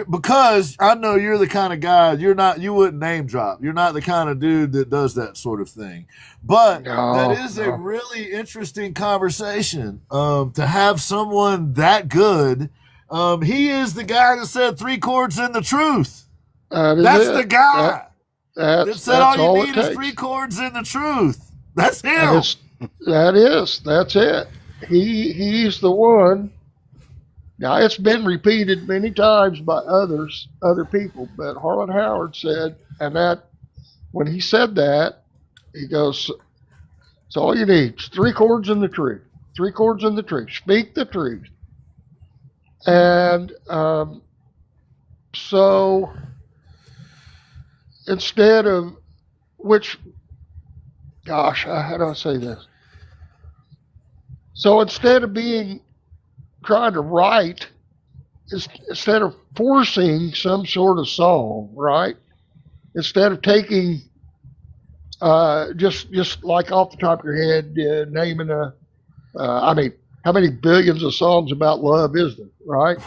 Because I know you're the kind of guy, you wouldn't name drop. You're not the kind of dude that does that sort of thing. But that is a really interesting conversation to have someone that good. He is the guy that said 3 chords in the truth. That's the guy that said all you need is 3 chords in the truth. That's him. That's it. He's the one. Now it's been repeated many times by other people, but Harlan Howard said, and that when he said that, he goes, "It's all you need. It's 3 chords in the truth. 3 chords in the truth. Speak the truth." And so instead of how do I say this? So instead of trying to write, instead of forcing some sort of song, right? Instead of taking just like off the top of your head, naming how many billions of songs about love is there, right?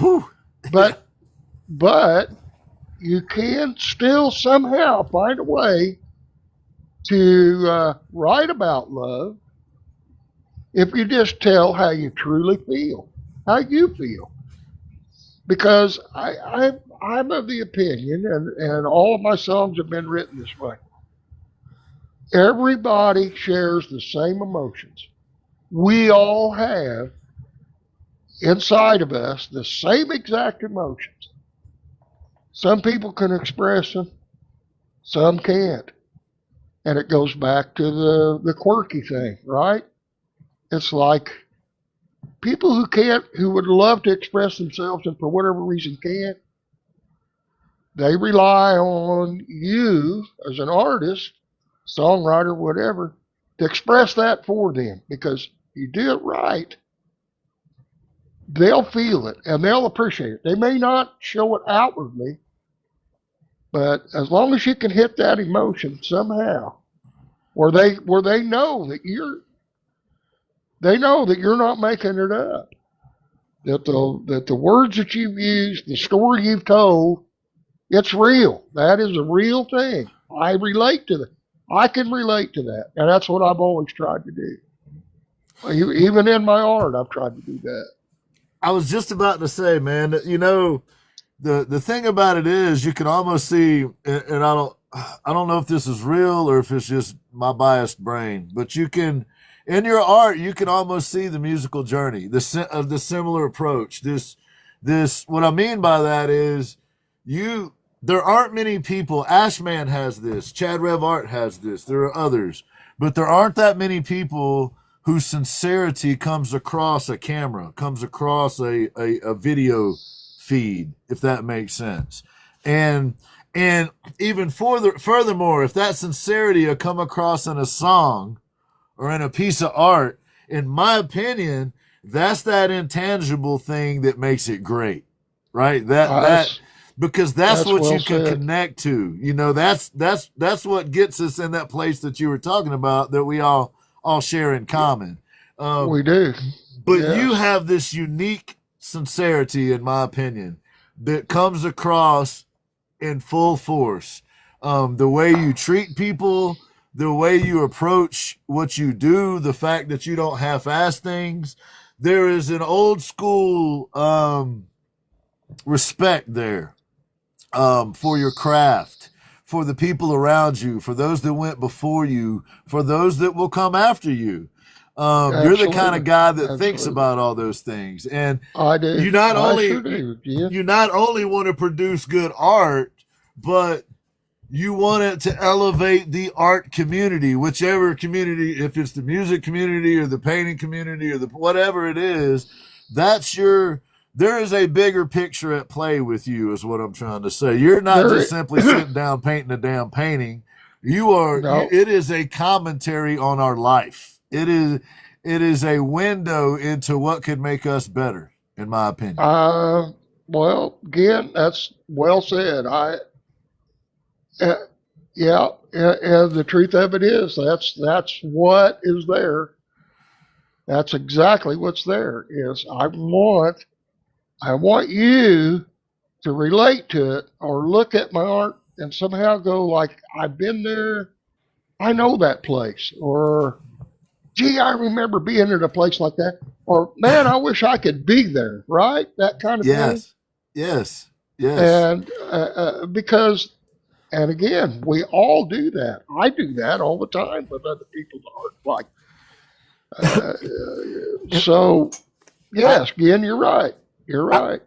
But you can still somehow find a way to write about love if you just tell how you truly feel, how you feel. because I'm of the opinion, and all of my songs have been written this way. Everybody shares the same emotions. We all have inside of us the same exact emotions. Some people can express them, some can't. And it goes back to the quirky thing, right? It's like people who can't, who would love to express themselves and for whatever reason can't, they rely on you as an artist, songwriter, whatever, to express that for them. Because you do it right, they'll feel it and they'll appreciate it. They may not show it outwardly, but as long as you can hit that emotion somehow, where they know that you're not making it up, that the words that you've used, the story you've told, it's real. That is a real thing. I relate to that. I can relate to that, and that's what I've always tried to do. Even in my art, I've tried to do that. I was just about to say, man, the thing about it is you can almost see, and I don't know if this is real or if it's just my biased brain, but you can, in your art, you can almost see the musical journey, the similar approach. What I mean by that is there aren't many people. Ashman has this, Chad Rev Art has this, there are others, but there aren't that many people whose sincerity comes across a camera, comes across a video feed, if that makes sense. And even furthermore, if that sincerity will come across in a song or in a piece of art, in my opinion, that's that intangible thing that makes it great, right? Because that's what you can connect to. That's what gets us in that place that you were talking about that we all share in common. We do. But you have this unique sincerity, in my opinion, that comes across in full force. The way you treat people, the way you approach what you do, the fact that you don't half-ass things. There is an old school respect there for your craft, for the people around you, for those that went before you, for those that will come after you. You're the kind of guy that thinks about all those things, and I do. You not only sure do, yeah. you not only want to produce good art, but you want it to elevate the art community, whichever community, if it's the music community or the painting community or the whatever it is. There is a bigger picture at play with you, is what I'm trying to say. You're not just simply sitting down painting a damn painting. It is a commentary on our life. It is a window into what could make us better, in my opinion. Well, again, that's well said. The truth of it is that's what is there. That's exactly what's there. Is I want you to relate to it or look at my art and somehow go like, I've been there. I know that place, or gee, I remember being at a place like that, or man, I wish I could be there, right? That kind of thing. Yes. And because, and again, we all do that. I do that all the time with other people's art. So, yes, again, you're right. You're right.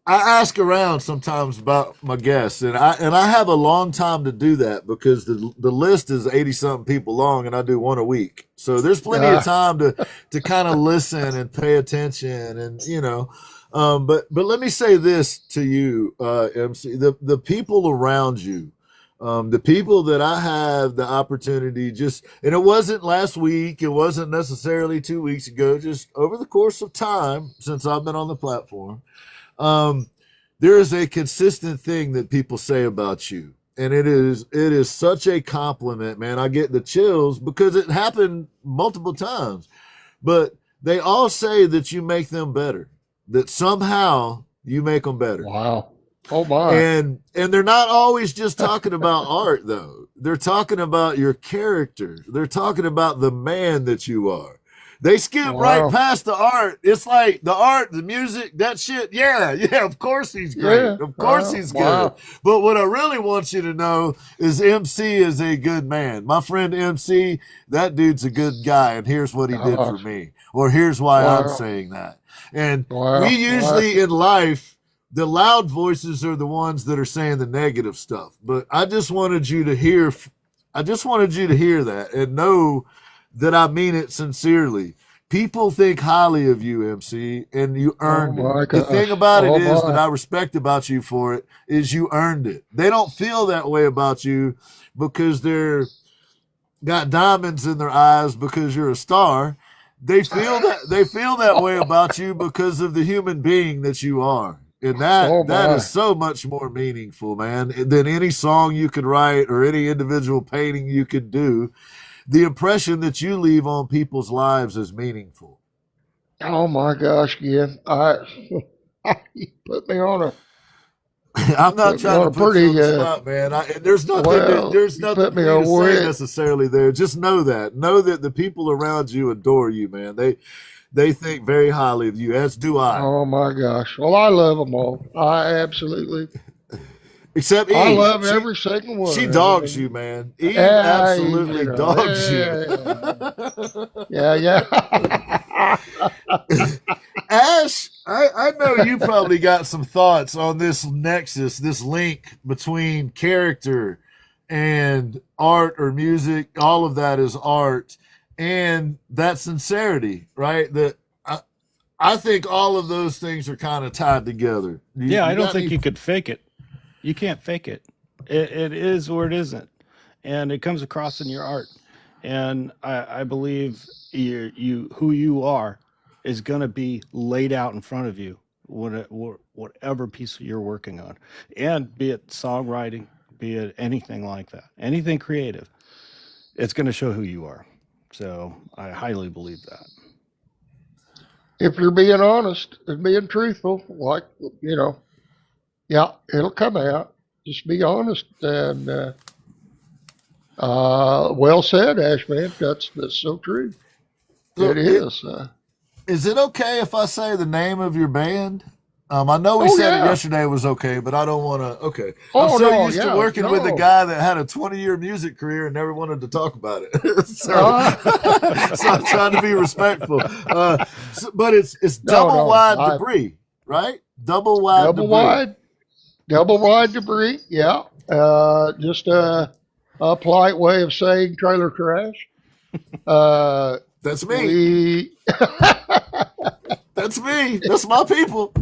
I ask around sometimes about my guests, and I have a long time to do that because the list is 80-something people long, and I do one a week. So there's plenty of time to kind of listen and pay attention, and But let me say this to you, MC: the people around you, the people that I have the opportunity and it wasn't last week, it wasn't necessarily 2 weeks ago, just over the course of time since I've been on the platform. There is a consistent thing that people say about you, and it is such a compliment, man. I get the chills because it happened multiple times, but they all say that you make them better, that somehow you make them better. Wow. Oh my. And they're not always just talking about art though. They're talking about your character. They're talking about the man that you are. They skip right Wow. past the art. It's like the art, the music, that shit. Yeah, yeah, of course he's great. Yeah. Of course he's good. Wow. But what I really want you to know is MC is a good man. My friend MC, that dude's a good guy, and here's what he did for Gosh. me. Or here's why I'm Wow. saying that. And Wow. we Wow. usually in life, the loud voices are the ones that are saying the negative stuff. But I just wanted you to hear that and know that I mean it sincerely. People think highly of you, MC, and you Oh earned it. my The thing gosh. about it Oh is that my. I respect about you for it is you earned it. They don't feel that way about you because they're got diamonds in their eyes because you're a star. They feel that way about you because of the human being that you are. And Oh that is my. so much more meaningful, man, than any song you could write or any individual painting you could do. The impression that you leave on people's lives is meaningful. Oh my gosh, Ken. You put me on a I'm not trying to put you on pretty the spot, man. There's nothing. well, There's you nothing put for me you on to say way. necessarily there. Just know that. Know that the people around you adore you, man. They think very highly of you, as do I. Oh my gosh. Well, I love them all. I absolutely. Except I Eve. love every single one She of them. dogs you, And man. Eve yeah, absolutely dogs you. yeah, yeah. Ash, I know you probably got some thoughts on this nexus, this link between character and art or music. All of that is art, and that sincerity, right? That I think all of those things are kind of tied together. Yeah, I You don't got think any? you could fake it. You can't fake it. It is or it isn't, and it comes across in your art. And I believe you who you are is going to be laid out in front of you, whatever piece you're working on, and be it songwriting, be it anything like that, anything creative, it's going to show who you are. So I highly believe that. If you're being honest and being truthful, like yeah, it'll come out. Just be honest and well said, Ashman. That's so true. So It is. is it okay if I say the name of your band? I know we Oh said it yeah. yesterday was okay, but I don't want to. Okay, I'm Oh so no. used to Yeah. working with a No. guy that had a 20-year music career and never wanted to talk about it. so, Uh, so I'm trying to be respectful. But it's no. double No. wide debris, right? Double wide Double debris. wide. Double wide debris. Yeah. Just a polite way of saying trailer trash. Uh, That's me. we That's me. That's my people.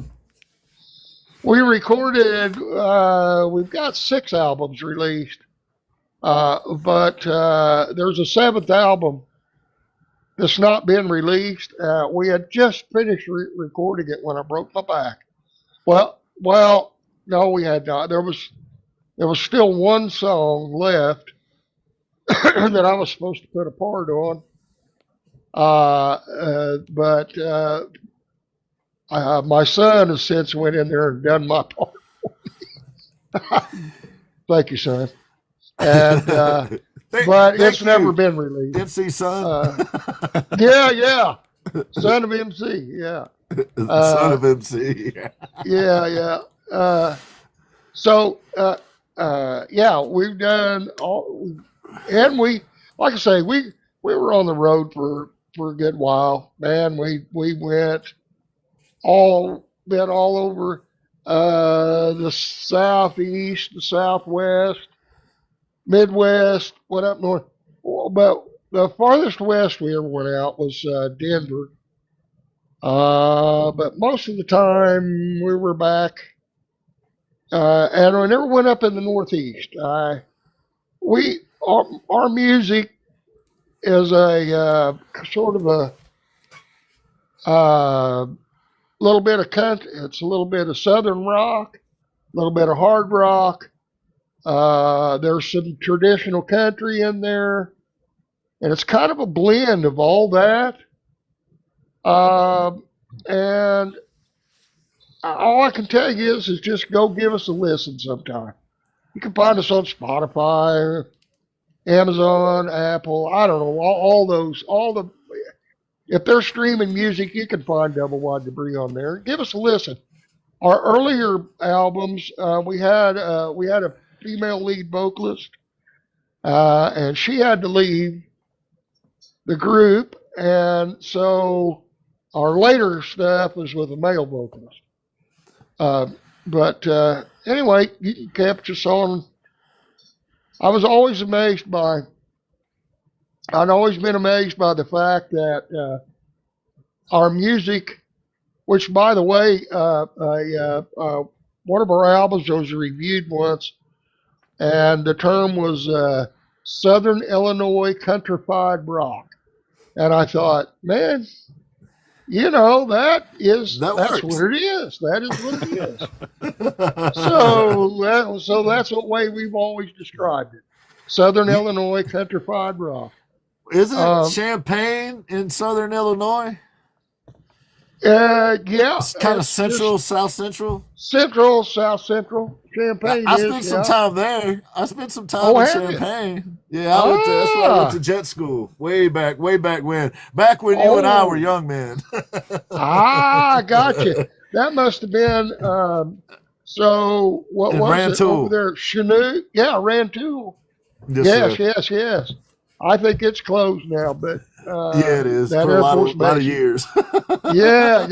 we recorded. We've got 6 albums released, but there's a 7th album that's not been released. We had just finished recording it when I broke my back. Well, no, we had not. There was still one song left that I was supposed to put a part on. But my son has since went in there and done my part. Thank you, son. And but it's never been released. MC son. Yeah, son of MC. Yeah, Son of MC. yeah. So yeah, we've done all, and like I say, we were on the road for a good while, man. We been all over the southeast, the southwest, Midwest, went up north. But the farthest west we ever went out was Denver. But most of the time we were back, and we never went up in the Northeast. Our music is a sort of a little bit of country. It's a little bit of southern rock, a little bit of hard rock. There's some traditional country in there, and it's kind of a blend of all that. And all I can tell you is just go give us a listen sometime. You can find us on Spotify, Amazon, Apple. I don't know all those, all the if they're streaming music, you can find Double Wide Debris on there. Give us a listen. Our earlier albums, we had a female lead vocalist, and she had to leave the group, and so our later stuff was with a male vocalist. But anyway, you kept us on. I was always amazed by. I'd always been amazed by the fact that our music, which by the way, one of our albums was reviewed once, and the term was Southern Illinois countrified rock, and I thought, man, that's works. what it is. That is what it is. So that's what way we've always described it. Southern Illinois countrified rock. Isn't it Champaign in Southern Illinois? Yeah. It's kind of central, south central. Central, south central. Champaign. I spent some time there. I spent some time in Champaign. You? Yeah, that's where I went to jet school. Way back when. Back when you and I were young men. Gotcha. That must have been so what in was Rantoul. it over there? Chanute? Yeah, Rantoul. Yes. I think it's closed now, but yeah, it is that for a lot of years. yeah.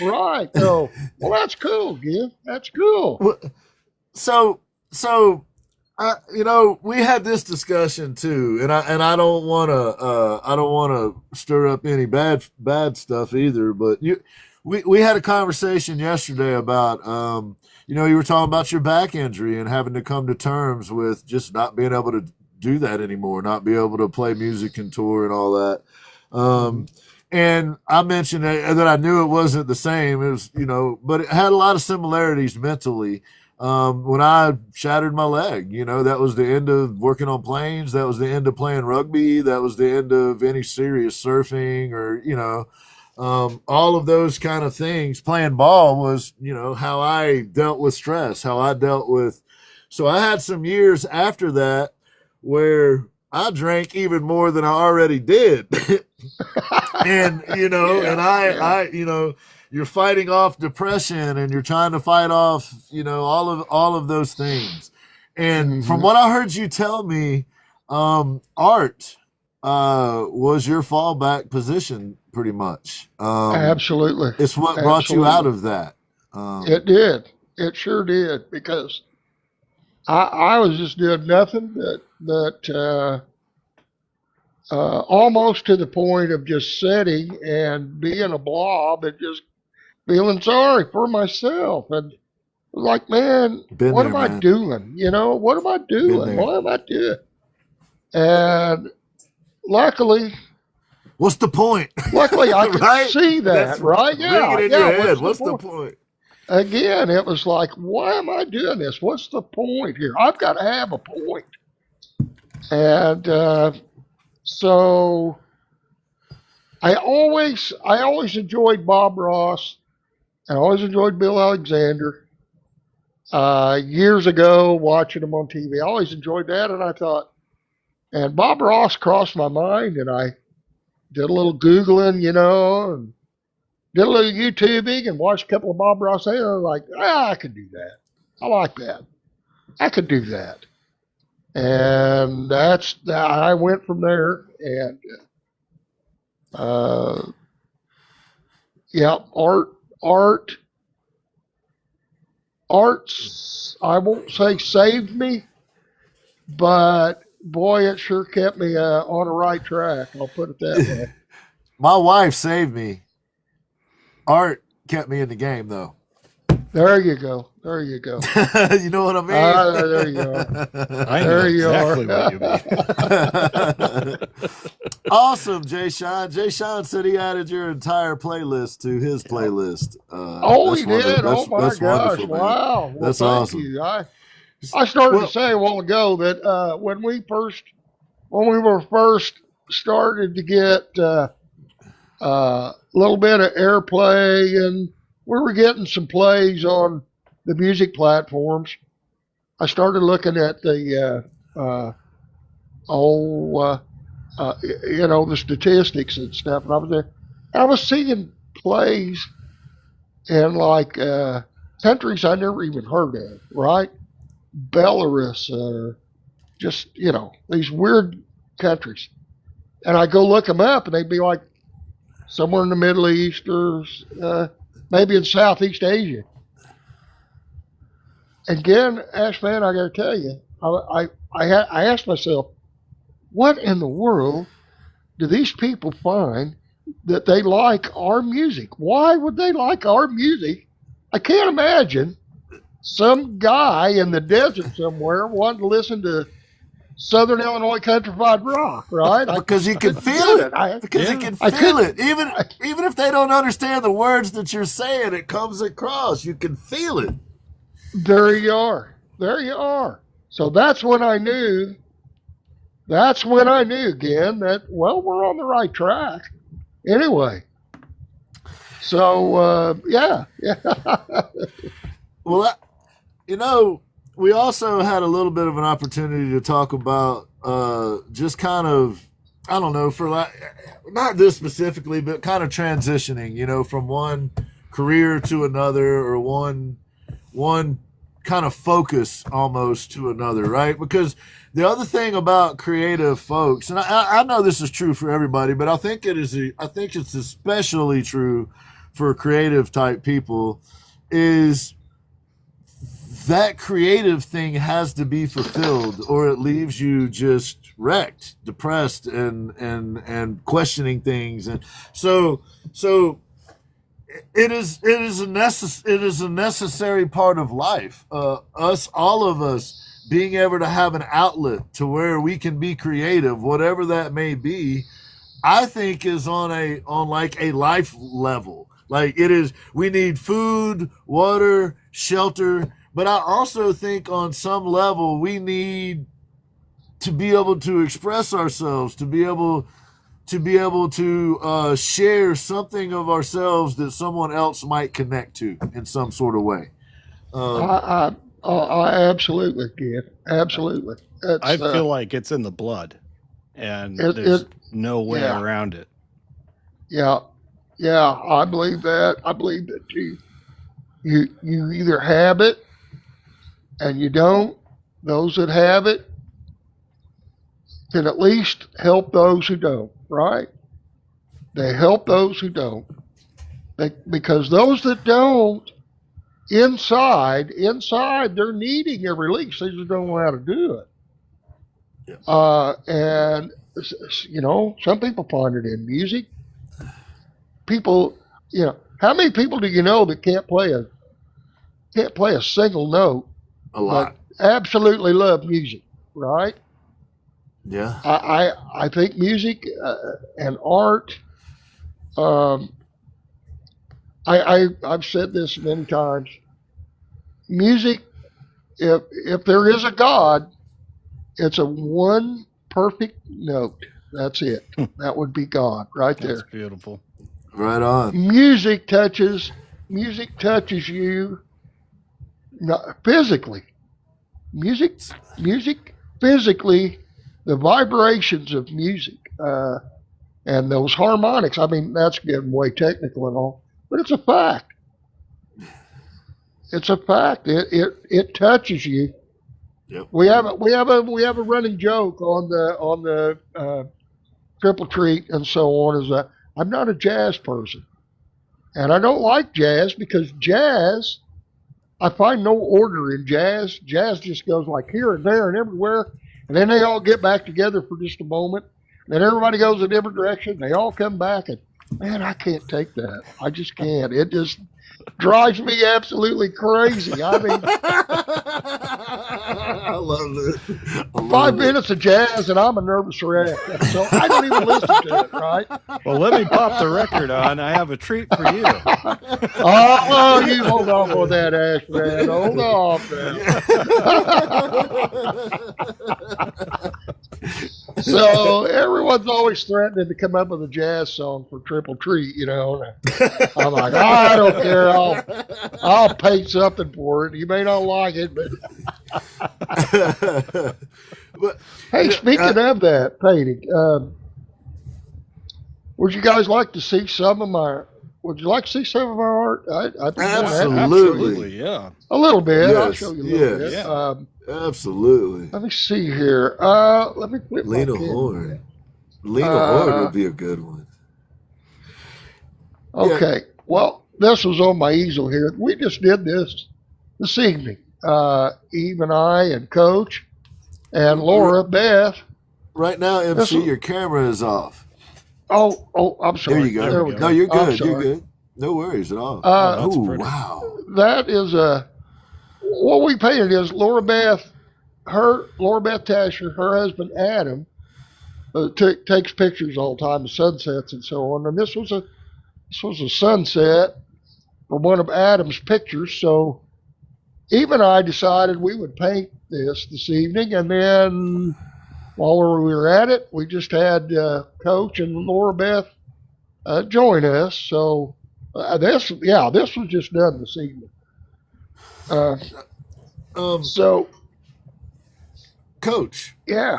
Right. So, well, that's cool, Gil. That's cool. So, we had this discussion too, and I don't want to stir up any bad stuff either. But we had a conversation yesterday about you were talking about your back injury and having to come to terms with just not being able to do that anymore, not be able to play music and tour and all that. And I mentioned that I knew it wasn't the same. It was, but it had a lot of similarities mentally. When I shattered my leg, that was the end of working on planes. That was the end of playing rugby. That was the end of any serious surfing or, all of those kind of things. Playing ball was, how I dealt with stress, how I dealt with. So I had some years after that where I drank even more than I already did. And, and I you're fighting off depression and you're trying to fight off, all of those things. And from what I heard you tell me, art was your fallback position pretty much. Absolutely. It's what brought you out of that. It did. It sure did, because I was just doing nothing but almost to the point of just sitting and being a blob and just feeling sorry for myself. And like, man, what am I doing? What am I doing? What am I doing? And luckily, what's the point? Luckily, I could right? see that, right? Yeah. Ring it in your head. What's the point? Again, it was like, why am I doing this? What's the point here? I've got to have a point. And so I always enjoyed Bob Ross. I always enjoyed Bill Alexander. Years ago, watching him on TV, I always enjoyed that. And I thought, and Bob Ross crossed my mind, and I did a little Googling, and did a little YouTubing and watched a couple of Bob Ross videos. I was like, I could do that. I like that. I could do that. And I went from there. And arts, I won't say saved me, but boy, it sure kept me on the right track. I'll put it that way. My wife saved me. Art kept me in the game, though. There you go. You know what I mean? There you are. I know exactly what you mean. Awesome, Jay Sean. Jay Sean said he added your entire playlist to his playlist. He did. Oh my gosh! Wow, well, that's awesome. You. I started to say a while ago that when we were first started to get a little bit of airplay, and we were getting some plays on the music platforms, I started looking at the the statistics and stuff. And I was there. I was seeing plays in like countries I never even heard of, right? Belarus, just these weird countries. And I go look them up, and they'd be like somewhere in the Middle East or maybe in Southeast Asia. Again, Ash man, I got to tell you, I asked myself, what in the world do these people find that they like our music? Why would they like our music? I can't imagine some guy in the desert somewhere wanting to listen to Southern Illinois countrified rock, right? Because you can feel it. Because you can feel it. Even if they don't understand the words that you're saying, it comes across. You can feel it. There you are. There you are. So that's when I knew. That's when I knew again that we're on the right track. Anyway. So yeah. Well, we also had a little bit of an opportunity to talk about just kind of, I don't know, for not this specifically, but kind of transitioning, from one career to another, or one kind of focus almost to another, right? Because the other thing about creative folks, and I know this is true for everybody, but I think it's especially true for creative type people, is that creative thing has to be fulfilled, or it leaves you just wrecked, depressed, and questioning things. And so it is a necessary part of life. All of us being able to have an outlet to where we can be creative, whatever that may be, I think is on like a life level. Like it is, we need food, water, shelter. But I also think on some level we need to be able to express ourselves, to be able to share something of ourselves that someone else might connect to in some sort of way. I absolutely get, absolutely. I feel like it's in the blood, and there's no way around it. Yeah, I believe that. I believe that you either have it and you don't. Those that have it can at least help those who don't, right? They help those who don't. Because those that don't, inside, they're needing a release. They just don't know how to do it. Yeah. And, some people find it in music. People, how many people do you know that can't play a single note? A lot. But absolutely love music, right? Yeah. I think music and art. I've said this many times. Music, if there is a God, it's a one perfect note. That's it. That would be God right there. That's beautiful. Right on. Music touches you physically. Music physically, the vibrations of music and those harmonics. I mean, that's getting way technical and all, but it's a fact. It's a fact. It touches you. Yep. We have a running joke on the Triple Treat and so on, is that I'm not a jazz person, and I don't like jazz because jazz, I find no order in jazz. Jazz just goes like here and there and everywhere, and then they all get back together for just a moment. Then everybody goes a different direction. They all come back, and man, I can't take that. I just can't. It just drives me absolutely crazy. I mean, I love it. 5 minutes of jazz, and I'm a nervous wreck. So I don't even listen to it, right? Well, let me pop the record on. I have a treat for you. Oh, you hold on with that, Ash, man. Hold on, man. So everyone's always threatening to come up with a jazz song for Triple Treat, I'm like, I don't care. I'll pay something for it. You may not like it, but hey, speaking of that painting, Would you guys like to see some of my? Would you like to see some of our art? I'd be more than happy. Absolutely. Yeah. A little bit. I'll Yes, show you a little yes. bit. Yeah. Absolutely. Let me see here. Let me quit my Lena pen. Horne. Lena Horne Uh, would be a good one. Okay. Well, this was on my easel here. We just did this evening. Eve and I and Coach and Laura Beth. Right now, This MC, was- your camera is off. Oh, I'm sorry. There you go. There we go. No, you're I'm good. You're sorry. good. No worries at all. that's Oh, pretty. wow. That is what we painted is Laura Beth Tasher, her husband Adam, takes pictures all the time of sunsets and so on. And this was a sunset from one of Adam's pictures. So Eve and I decided we would paint this evening, and then while we were at it, we just had Coach and Laura Beth join us. So this was just done this evening. So Coach, yeah,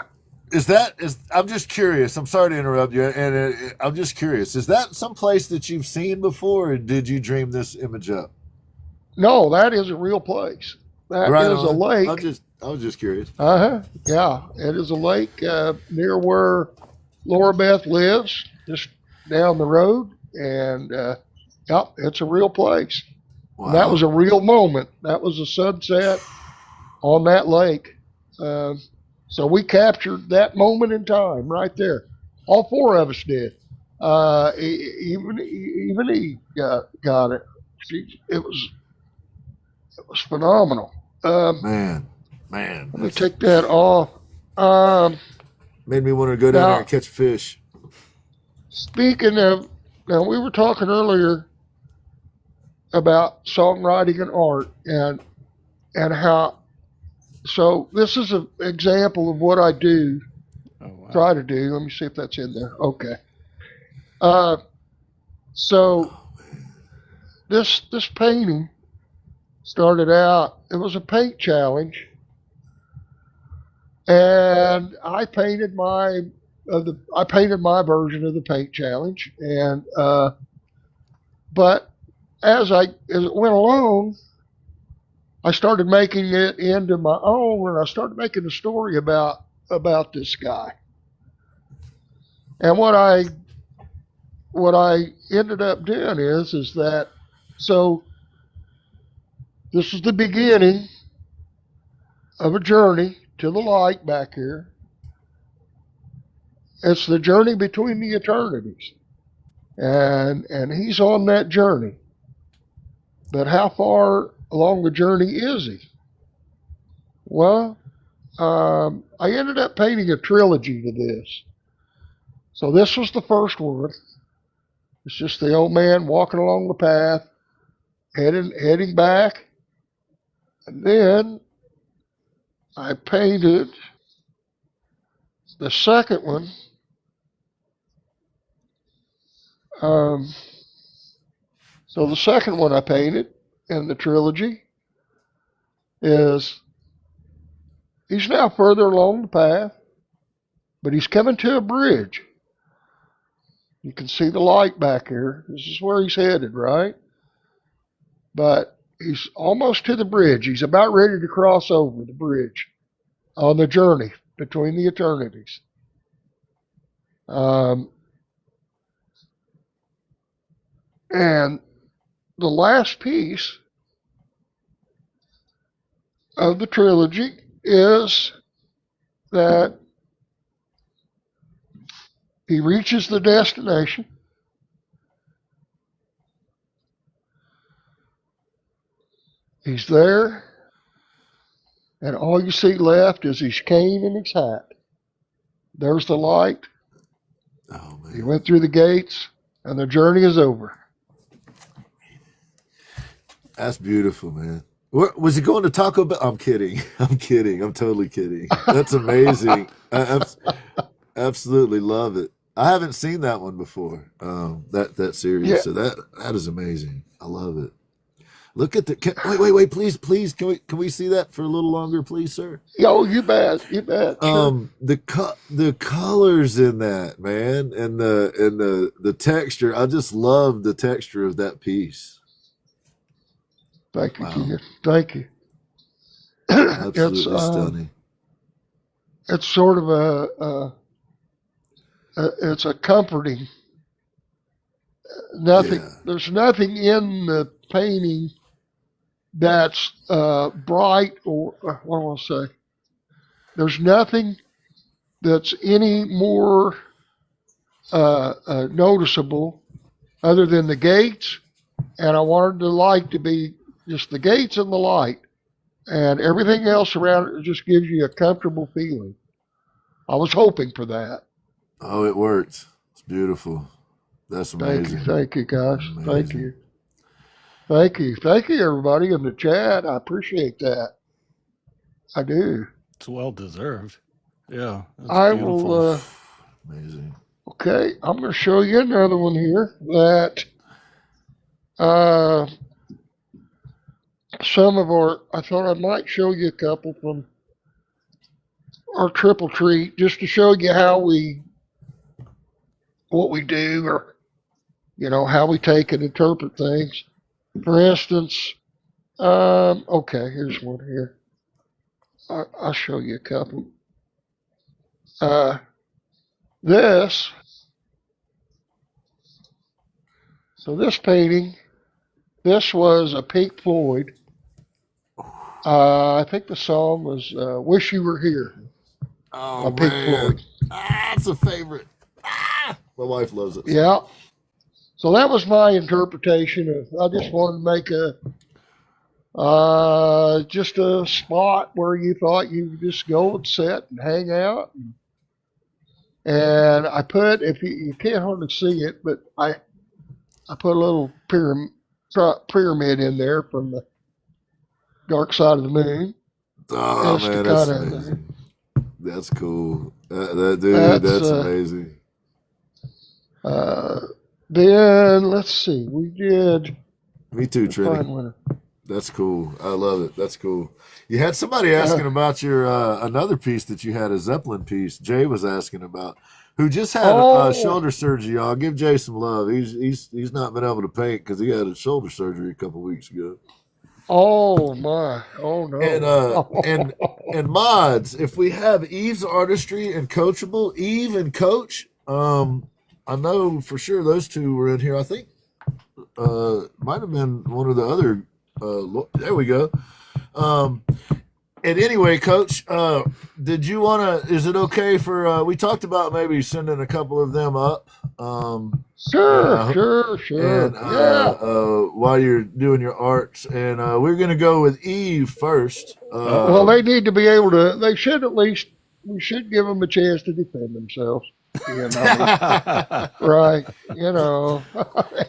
I'm just curious. I'm sorry to interrupt you, and I'm just curious. Is that someplace that you've seen before, or did you dream this image up? no, that is a real place. That Right is a on. lake. I was just curious. Yeah, it is a lake near where Laura Beth lives, just down the road, and yeah, it's a real place. Wow. That was a real moment. That was a sunset on that lake. So we captured that moment in time right there. All four of us did. Even he got it. It was phenomenal. Man. Let me take that off. Made me want to go down Now- there and catch fish. Speaking of, now we were talking earlier about songwriting and art, and how. So this is an example of what I do. Oh, wow. Try to do. Let me see if that's in there. Okay. So this painting started out. It was a paint challenge, and I painted my version of the paint challenge, and but as it went along, I started making it into my own, and I started making a story about this guy. And what I ended up doing is that, so this is the beginning of a journey to the light back here. It's the journey between the eternities. And he's on that journey. But how far along the journey is he? Well, I ended up painting a trilogy to this. So this was the first one. It's just the old man walking along the path, heading back. And then I painted the second one. So the second one I painted in the trilogy is he's now further along the path, but he's coming to a bridge. You can see the light back here. This is where he's headed, right? But he's almost to the bridge. He's about ready to cross over the bridge on the journey between the eternities. And the last piece of the trilogy is that he reaches the destination. He's there, and all you see left is his cane and his hat. There's the light. Oh, man. He went through the gates, and the journey is over. That's beautiful, man. Was he going to Taco Bell? I'm kidding. I'm totally kidding. That's amazing. I absolutely love it. I haven't seen that one before. That series. Yeah. So that is amazing. I love it. Look at the. Wait, please. Can we see that for a little longer, please, sir? Oh, you bet. Sure. The colors in that, man, and the texture. I just love the texture of that piece. Thank you, Wow. Keith. Thank you. Absolutely stunning. It's sort of it's a comforting. Nothing. Yeah. There's nothing in the painting that's bright or what do I say? There's nothing that's any more noticeable other than the gates, and I wanted the light to be just the gates and the light, and everything else around it just gives you a comfortable feeling. I was hoping for that. Oh, it worked. It's beautiful. That's amazing. Thank you, guys. Amazing. Thank you, everybody in the chat. I appreciate that. I do. It's well deserved. Yeah, that's I beautiful. will. Amazing. Okay, I'm going to show you another one here that some of our. I thought I might show you a couple from our triple treat just to show you what we do, or how we take and interpret things. For instance, okay, here's one here. I'll show you a couple. This painting, this was a Pink Floyd. I think the song was "Wish You Were Here." Oh, Pink man. Floyd. It's a favorite. My wife loves it. Yeah. So that was my interpretation of. I just wanted to make just a spot where you thought you could just go and sit and hang out. And I put, if you can't hardly see it, but I put a little pyramid in there from the dark side of the moon. Oh, man, that's amazing. That's cool. That's amazing. Then let's see, we did. Me too, Trini. That's cool. I love it. That's cool. You had somebody asking about your another piece that you had, a Zeppelin piece. Jay was asking about, who just had shoulder surgery. I'll give Jay some love. He's not been able to paint because he had a shoulder surgery a couple weeks ago. Oh my! Oh no! And mods, if we have Eve's artistry and Coachable, Eve and Coach, I know for sure those two were in here. I think might have been one of the other. There we go. And anyway, Coach, did you want to? Is it okay for? We talked about maybe sending a couple of them up. Sure. And while you're doing your arts, and we're gonna go with Eve first. Well, they need to be able to. They should at least. We should give them a chance to defend themselves. Right?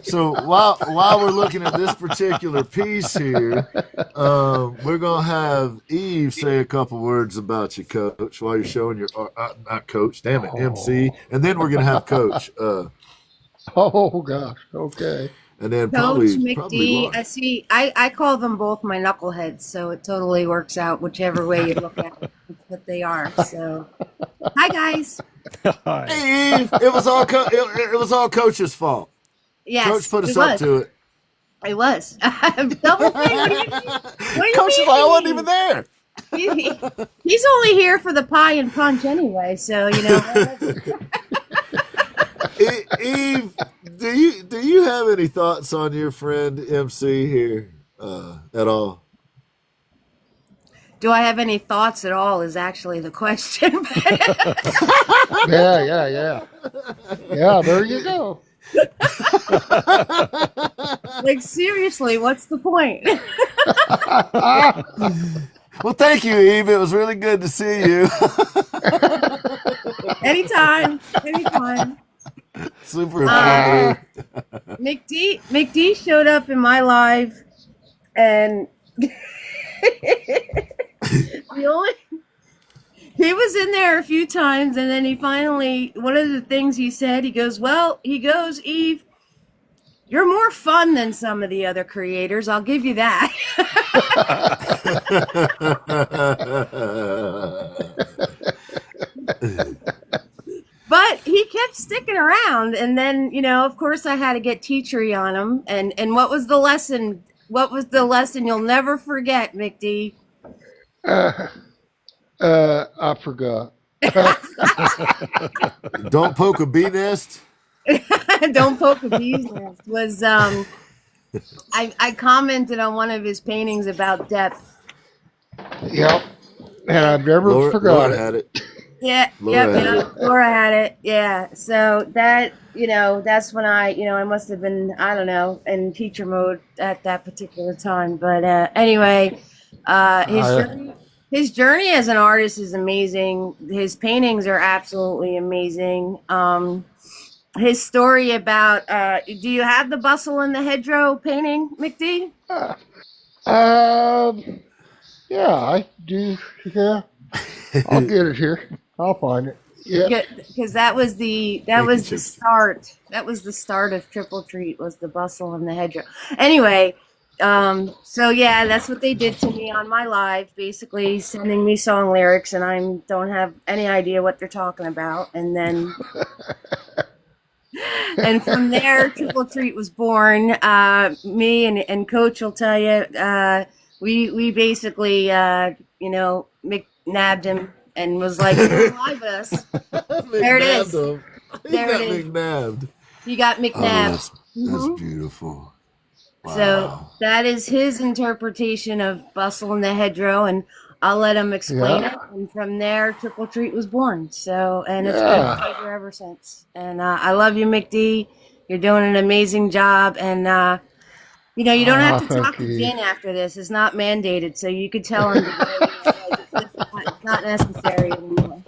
So while we're looking at this particular piece here, we're gonna have Eve say a couple words about you, Coach, while you're showing your not Coach, damn it, MC, and then we're gonna have Coach. Oh gosh, okay. And then Coach probably McD, I see. I call them both my knuckleheads, so it totally works out whichever way you look at it. It's what they are. So, hi guys. Hey, Eve, it was all Coach's fault. Yes, Coach put us up to it. It was. Double thing. What do you mean? Coach is like, I wasn't even there. He's only here for the pie and punch anyway, so Eve, do you have any thoughts on your friend MC here at all? Do I have any thoughts at all is actually the question. Yeah. Yeah, there you go. Like, seriously, what's the point? Well, thank you, Eve. It was really good to see you. Anytime. Super informative. McD showed up in my live, and he was in there a few times, and then he finally, one of the things he said, he goes, Eve, You're more fun than some of the other creators. I'll give you that. But he kept sticking around, and then of course, I had to get teachery on him. And what was the lesson? What was the lesson you'll never forget, McD? I forgot. Don't poke a bee nest. Don't poke a bee's nest. Was I commented on one of his paintings about depth. Yep. And I've never forgot Laura it. had it. Yeah, Laura had it. Yeah, so that that's when I must have been, I don't know, in teacher mode at that particular time. But anyway, his journey as an artist is amazing. His paintings are absolutely amazing. His story about do you have the Bustle in the Hedgerow painting, McD? Yeah, I do. Yeah, I'll get it here. I'll find it. Yeah. Because that was the start. That was the start of Triple Treat, was the Bustle in the Hedgerow. Anyway, so yeah, that's what they did to me on my live, basically sending me song lyrics, and I don't have any idea what they're talking about. And then and from there, Triple Treat was born. Me and Coach will tell you, we basically McNabbed him and was like, "You're live with us." There it is. There it is. McNabbed. You got McNabbed. That's beautiful. Wow. So that is his interpretation of Bustle in the Hedgerow, and I'll let him explain it. And from there, Triple Treat was born. So, and it's been a pleasure ever since. And I love you, McD. You're doing an amazing job. And, you don't have to talk to Jen after this. It's not mandated. So you could tell him it's not necessary anymore.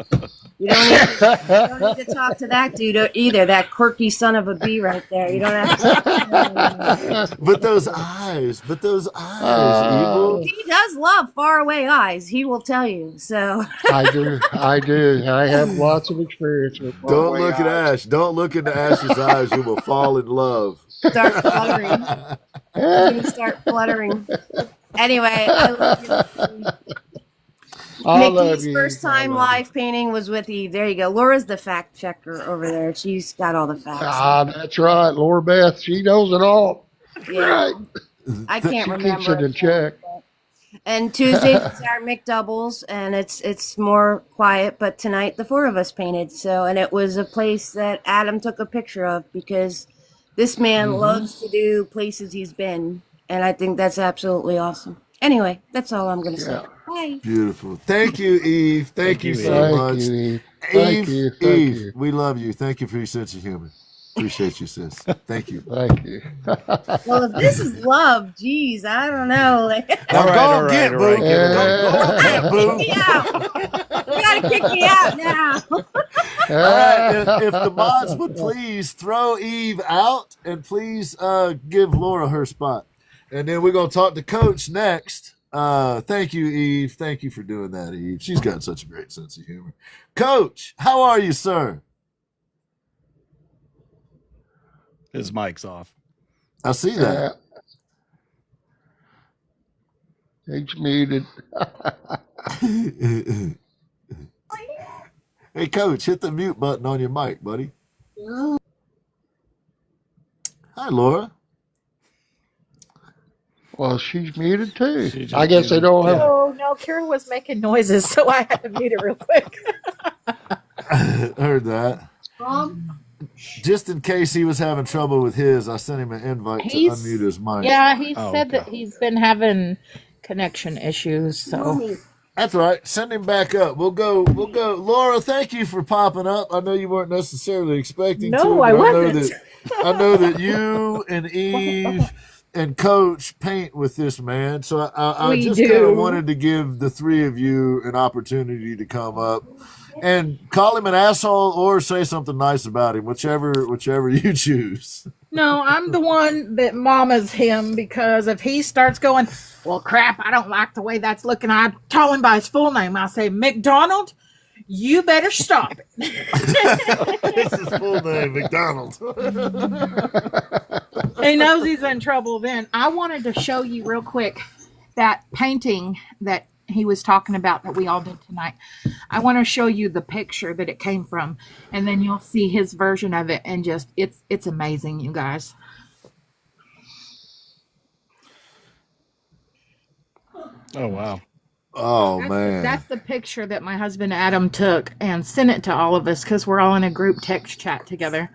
You don't need to talk to that dude either, that quirky son of a bee right there. You don't have to. But those eyes, evil. He does love faraway eyes. He will tell you. So I do. I have lots of experience with Don't look at Ash. Don't look into Ash's eyes. You will fall in love. Start fluttering. You're gonna start fluttering. Anyway, I love you. Mickey's first time live painting was with Eve. There you go. Laura's the fact checker over there. She's got all the facts. That's right. Laura Beth, she knows it all. Yeah. Right. I can't remember. Keeps it in check. And Tuesdays is our McDoubles, and it's more quiet. But tonight the four of us painted. And it was a place that Adam took a picture of, because this man loves to do places he's been, and I think that's absolutely awesome. Anyway, that's all I'm going to say. Bye. Beautiful. Thank you, Eve. Thank you so much. Eve. Thank you. We love you. Thank you for your sense of humor. Appreciate you, sis. Thank you. Thank you. Well, if this is love, geez, I don't know. All right. Go get, boo. Kick me out. You gotta kick me out now. All right. If the mods would please throw Eve out, and please give Laura her spot. And then we're going to talk to Coach next. Thank you, Eve. Thank you for doing that, Eve. She's got such a great sense of humor. Coach, how are you, sir? His mic's off. I see that. It's muted. Hey, Coach, hit the mute button on your mic, buddy. Hi, Laura. Well, she's muted too. She just I guess they don't have. No, Karen was making noises, so I had to mute it real quick. Heard that. Just in case he was having trouble with his, I sent him an invite to unmute his mic. Yeah, he said that he's been having connection issues, so. That's right. Send him back up. We'll go. Laura, thank you for popping up. I know you weren't necessarily expecting to. No, I wasn't. I know that you and Eve and Coach paint with this man. So I just kind of wanted to give the three of you an opportunity to come up and call him an asshole or say something nice about him, whichever you choose. No, I'm the one that mamas him, because if he starts going, well, crap, I don't like the way that's looking, I call him by his full name. I say, McDonald, You better stop it. This is full name, McDonald. He knows he's in trouble then. I wanted to show you real quick that painting that he was talking about that we all did tonight. I want to show you the picture that it came from, and then you'll see his version of it, and just it's amazing, you guys. Oh wow. Oh man, That's the picture that my husband Adam took and sent it to all of us because we're all in a group text chat together.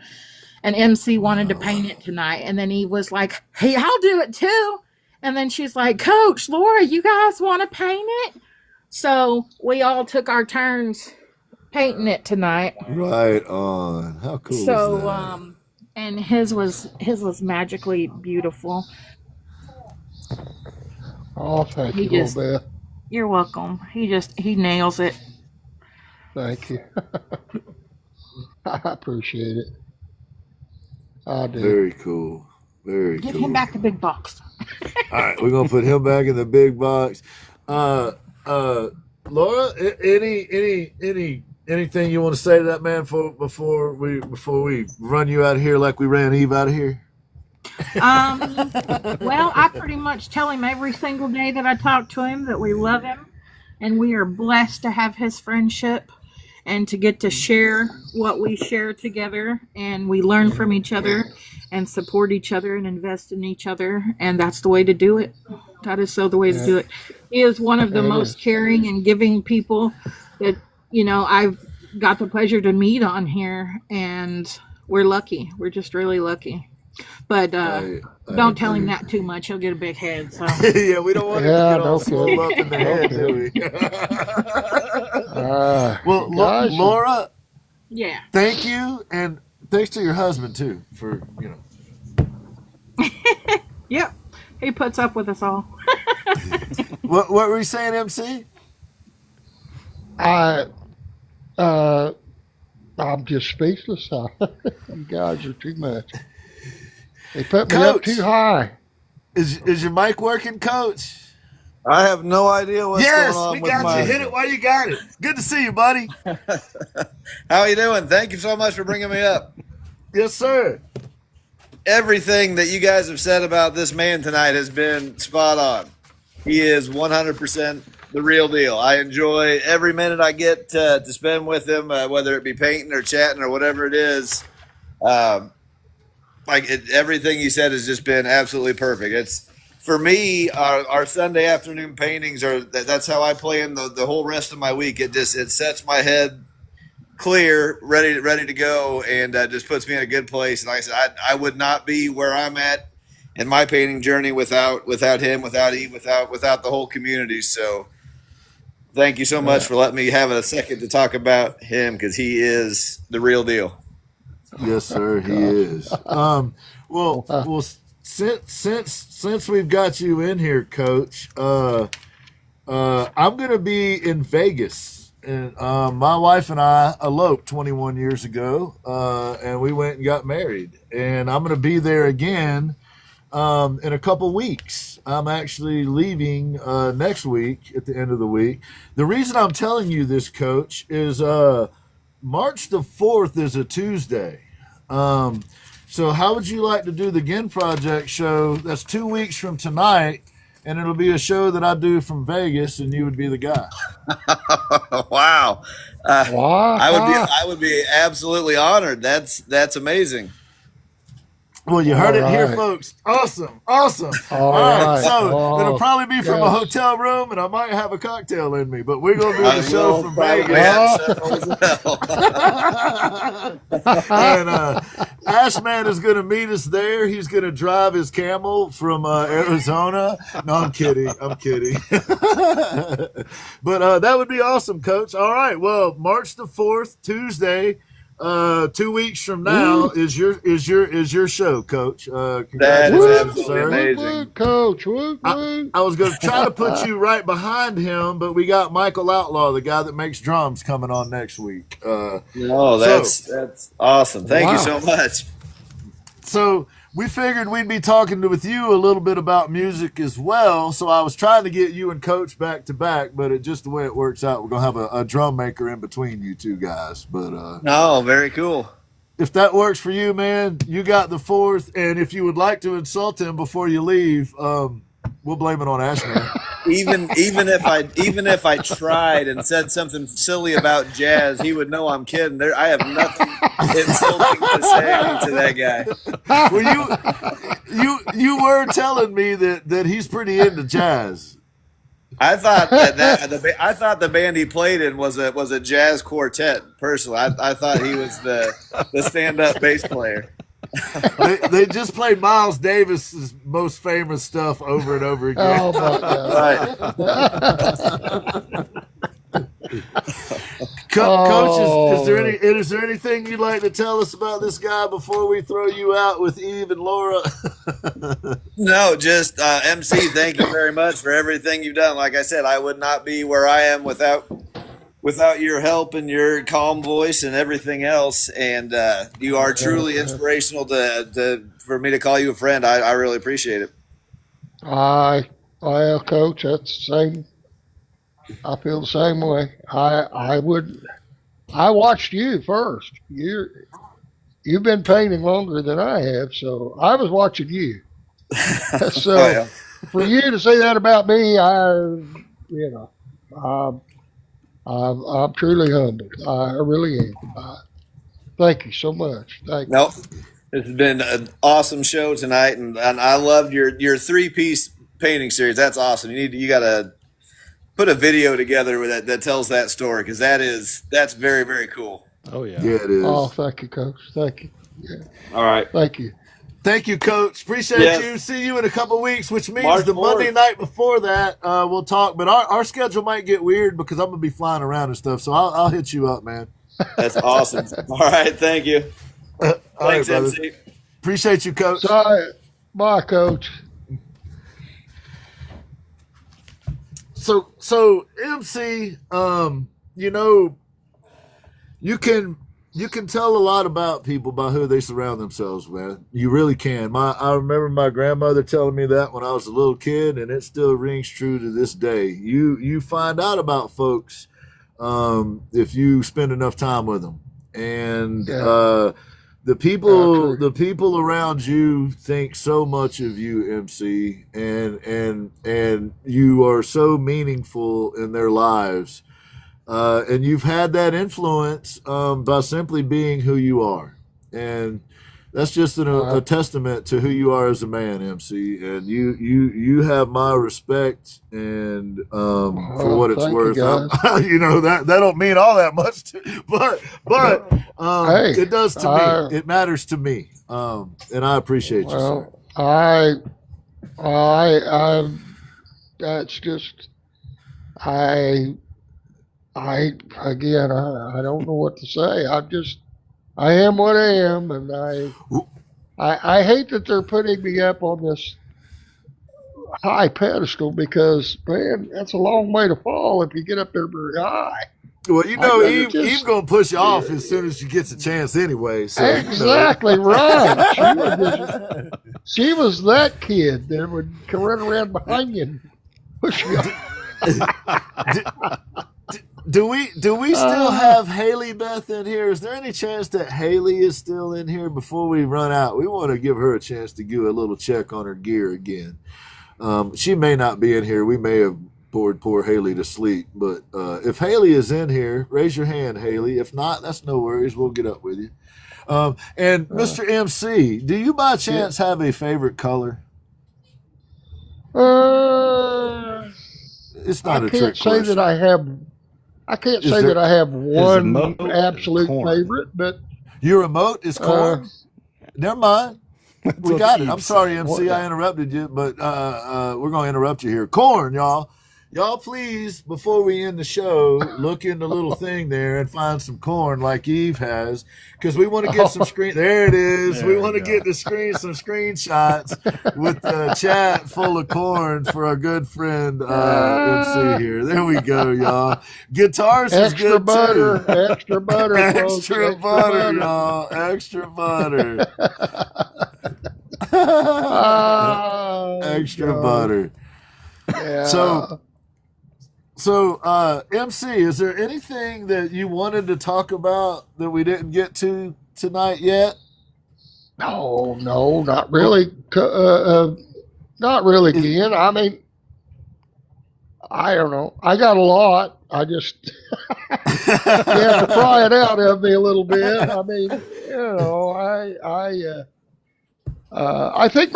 And MC wanted to paint it tonight, and then he was like, "Hey, I'll do it too." And then she's like, "Coach, Laura, you guys want to paint it?" So we all took our turns painting it tonight. right on. How cool is So that? and his was magically beautiful. Oh, thank He you, just little Beth. You're welcome. He nails it. Thank you. I appreciate it. I do. Very cool. Very Give cool. him back the big box. All right, we're gonna put him back in the big box. Laura, anything you want to say to that man before we run you out of here like we ran Eve out of here? Well, I pretty much tell him every single day that I talk to him that we love him and we are blessed to have his friendship and to get to share what we share together, and we learn from each other and support each other and invest in each other, and that's the way to do it. That is so the way to do it. He is one of the most caring and giving people that, I've got the pleasure to meet on here, and we're lucky. We're just really lucky. But I don't tell him agree. that too much. He'll get a big head. So Yeah, we don't want him to Yeah, get all no swole kidding. up in the No head, do kidding. we? Well, Guys, Laura, yeah. thank you, and thanks to your husband too for Yep. He puts up with us all. What were you saying, MC? I'm just speechless. You guys are too much. They put me up Coach, too high. is your mic working, Coach? I have no idea what's going Yes, on we with got my. you. Hit it while you got it. Good to see you, buddy. How are you doing? Thank you so much for bringing me up. Yes, sir. Everything that you guys have said about this man tonight has been spot on. He is 100% the real deal. I enjoy every minute I get to spend with him, whether it be painting or chatting or whatever it is. Everything he said has just been absolutely perfect. It's for me. Our Sunday afternoon paintings are that's how I plan the whole rest of my week. It sets my head clear, ready to go, and just puts me in a good place. And like I said, I would not be where I'm at in my painting journey without him, without Eve, without the whole community. So thank you so much for letting me have a second to talk about him, because he is the real deal. Yes, sir. He is. Well, since we've got you in here, Coach, I'm gonna be in Vegas, and my wife and I eloped 21 years ago, and we went and got married, and I'm gonna be there again in a couple weeks. I'm actually leaving next week at the end of the week. The reason I'm telling you this, Coach, is March the 4th is a Tuesday. So how would you like to do the Gin Project show? That's 2 weeks from tonight, and it'll be a show that I do from Vegas, and you would be the guy. Wow. Wow. I would be absolutely honored. That's amazing. Well, you heard All it here, right. folks. Awesome. All All right. right. So it'll Oh, probably be from a yes. hotel room, and I might have a cocktail in me, but we're going to do the show will from probably Vegas. have several as well. And Ashman is going to meet us there. He's going to drive his camel from Arizona. No, I'm kidding. But that would be awesome, Coach. All right. Well, March the 4th, Tuesday, 2 weeks from now is your show, Coach. That is Congratulations, absolutely sir. amazing. Woot, Coach. Woot, woot. I was going to try to put you right behind him, but we got Michael Outlaw, the guy that makes drums, coming on next week. No, that's awesome. Thank you Wow. so much. So we figured we'd be talking with you a little bit about music as well. So I was trying to get you and Coach back to back, but it just the way it works out, we're gonna have a drum maker in between you two guys. But No, very cool. if that works for you, man, you got the fourth. And if you would like to insult him before you leave, we'll blame it on Ashman. Even if I tried and said something silly about jazz, he would know I'm kidding. I have nothing insulting to say to that guy. Well, you were telling me that he's pretty into jazz. I thought I thought the band he played in was a jazz quartet. Personally, I thought he was the stand-up bass player. They just play Miles Davis's most famous stuff over and over again. Oh my God! Right. Coach, is there anything you'd like to tell us about this guy before we throw you out with Eve and Laura? No, just MC. Thank you very much for everything you've done. Like I said, I would not be where I am without your help and your calm voice and everything else. And you are truly inspirational for me to call you a friend. I really appreciate it. Well, Coach, that's the same. I feel the same way. I watched you first. You've been painting longer than I have, so I was watching you. So Oh, yeah. for you to say that about me, I'm truly humbled. I really am. Thank you so much. Thank you. Nope. This has been an awesome show tonight, and I loved your 3-piece painting series. That's awesome. You got to put a video together with that tells that story, because that's very, very cool. Oh yeah. Yeah, it is. Oh, thank you, Coach. Thank you. Yeah. All right. Thank you. Thank you, Coach. Appreciate Yes. you. See you in a couple of weeks, which means March the 4th. Monday night before that, we'll talk. But our schedule might get weird because I'm going to be flying around and stuff. So I'll hit you up, man. That's awesome. All right. Thank you. All right, Thanks, brother. MC. Appreciate you, Coach. Sorry. Bye, Coach. So MC, you can tell a lot about people by who they surround themselves with. You really can. I remember my grandmother telling me that when I was a little kid, and it still rings true to this day. You find out about folks if you spend enough time with them, and Yeah. the people around you think so much of you, MC, and you are so meaningful in their lives. And you've had that influence by simply being who you are. And that's just a testament to who you are as a man, MC. And you have my respect and for what it's thank you, worth. guys. That don't mean all that much but Hey, it does to me. It matters to me. And I appreciate you, sir. Well, that's just, I again, I don't know what to say. I am what I am, and I hate that they're putting me up on this high pedestal because, man, that's a long way to fall if you get up there very high. Well, I Eve's gonna push you off as soon as she gets a chance anyway. So, Exactly right. She was that kid that would run around behind you and push you off. Do we still have Haley Beth in here? Is there any chance that Haley is still in here before we run out? We want to give her a chance to do a little check on her gear again. She may not be in here. We may have bored poor Haley to sleep. But if Haley is in here, raise your hand, Haley. If not, that's no worries. We'll get up with you. And Mr. MC, do you by chance have a favorite color? It's not I a can't trick say question. that I have. I can't say that I have one remote absolute corn. favorite, but Your remote is corn? Never mind. We what got it. Eve I'm sorry, said. MC. I interrupted you, but we're going to interrupt you here. Corn, y'all. Y'all, please, before we end the show, look in the little thing there and find some corn like Eve has, because we want to get some screen. There it is. There We we want to go. get some screenshots with the chat full of corn for our good friend MC here. There we go, y'all. Guitars is extra good butter, too. extra butter, folks, Extra butter, y'all. Extra butter. Extra God. butter. Yeah. So, MC, is there anything that you wanted to talk about that we didn't get to tonight yet? No, not really. Not really, Ken. I mean, I don't know. I got a lot. I just you have to pry it out of me a little bit. I mean, I think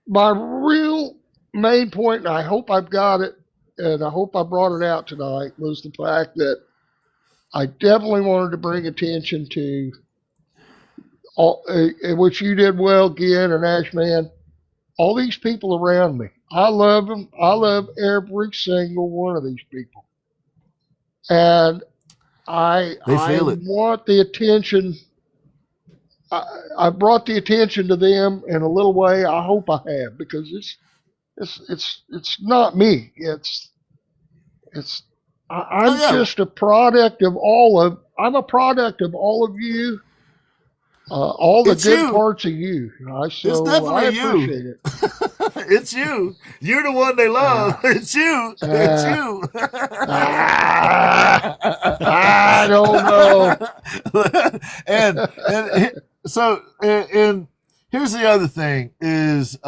my real main point, and I hope I've got it, and I hope I brought it out tonight, was the fact that I definitely wanted to bring attention to all, which you did well, Gin and Ashman, all these people around me. I love them. I love every single one of these people. And I feel it. want the attention. I brought the attention to them in a little way. I hope I have, because it's not me. I'm just a product of I'm a product of all of you, all the good parts of you. It's definitely I appreciate it. It's you. You're the one they love. It's you. It's you. I don't know. and so here's the other thing is,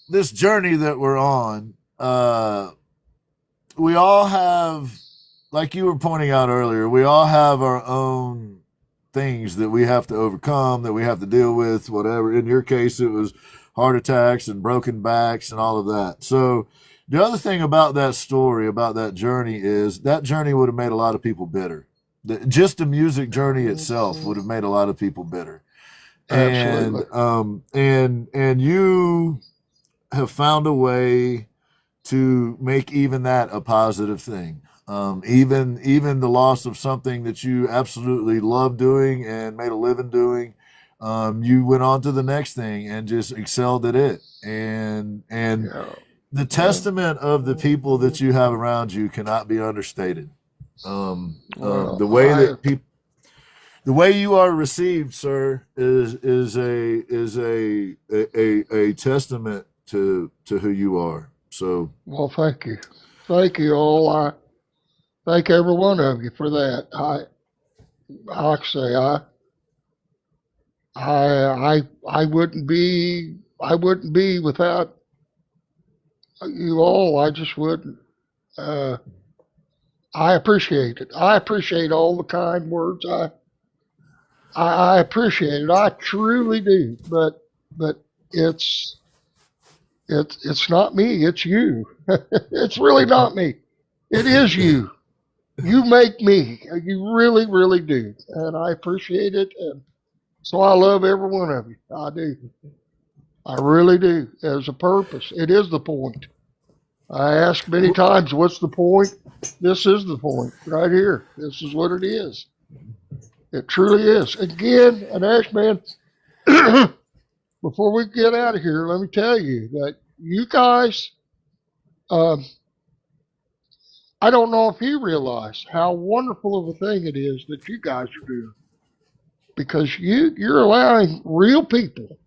this journey that we're on, we all have, like you were pointing out earlier, we all have our own things that we have to overcome, that we have to deal with, whatever. In your case, it was heart attacks and broken backs and all of that. So the other thing about that story, about that journey, is that journey would have made a lot of people bitter. Just the music journey itself would have made a lot of people bitter. Absolutely. And you have found a way to make even that a positive thing. Even the loss of something that you absolutely love doing and made a living doing, you went on to the next thing and just excelled at it. And the testament of the people that you have around you cannot be understated. The way you are received, sir, is a testament to who you are. So, well, thank you all. I thank every one of you for that. Like I say, I wouldn't be without you all. I just wouldn't. I appreciate it. I appreciate all the kind words. I appreciate it. I truly do. But it's not me. It's you. It's really not me. It is you. You make me. You really, really do. And I appreciate it. And so I love every one of you. I do. I really do. There's a purpose. It is the point. I ask many times, what's the point? This is the point right here. This is what it is. It truly is. Again, an Ashman, before we get out of here, let me tell you that you guys, I don't know if you realize how wonderful of a thing it is that you guys are doing, because you're allowing real people.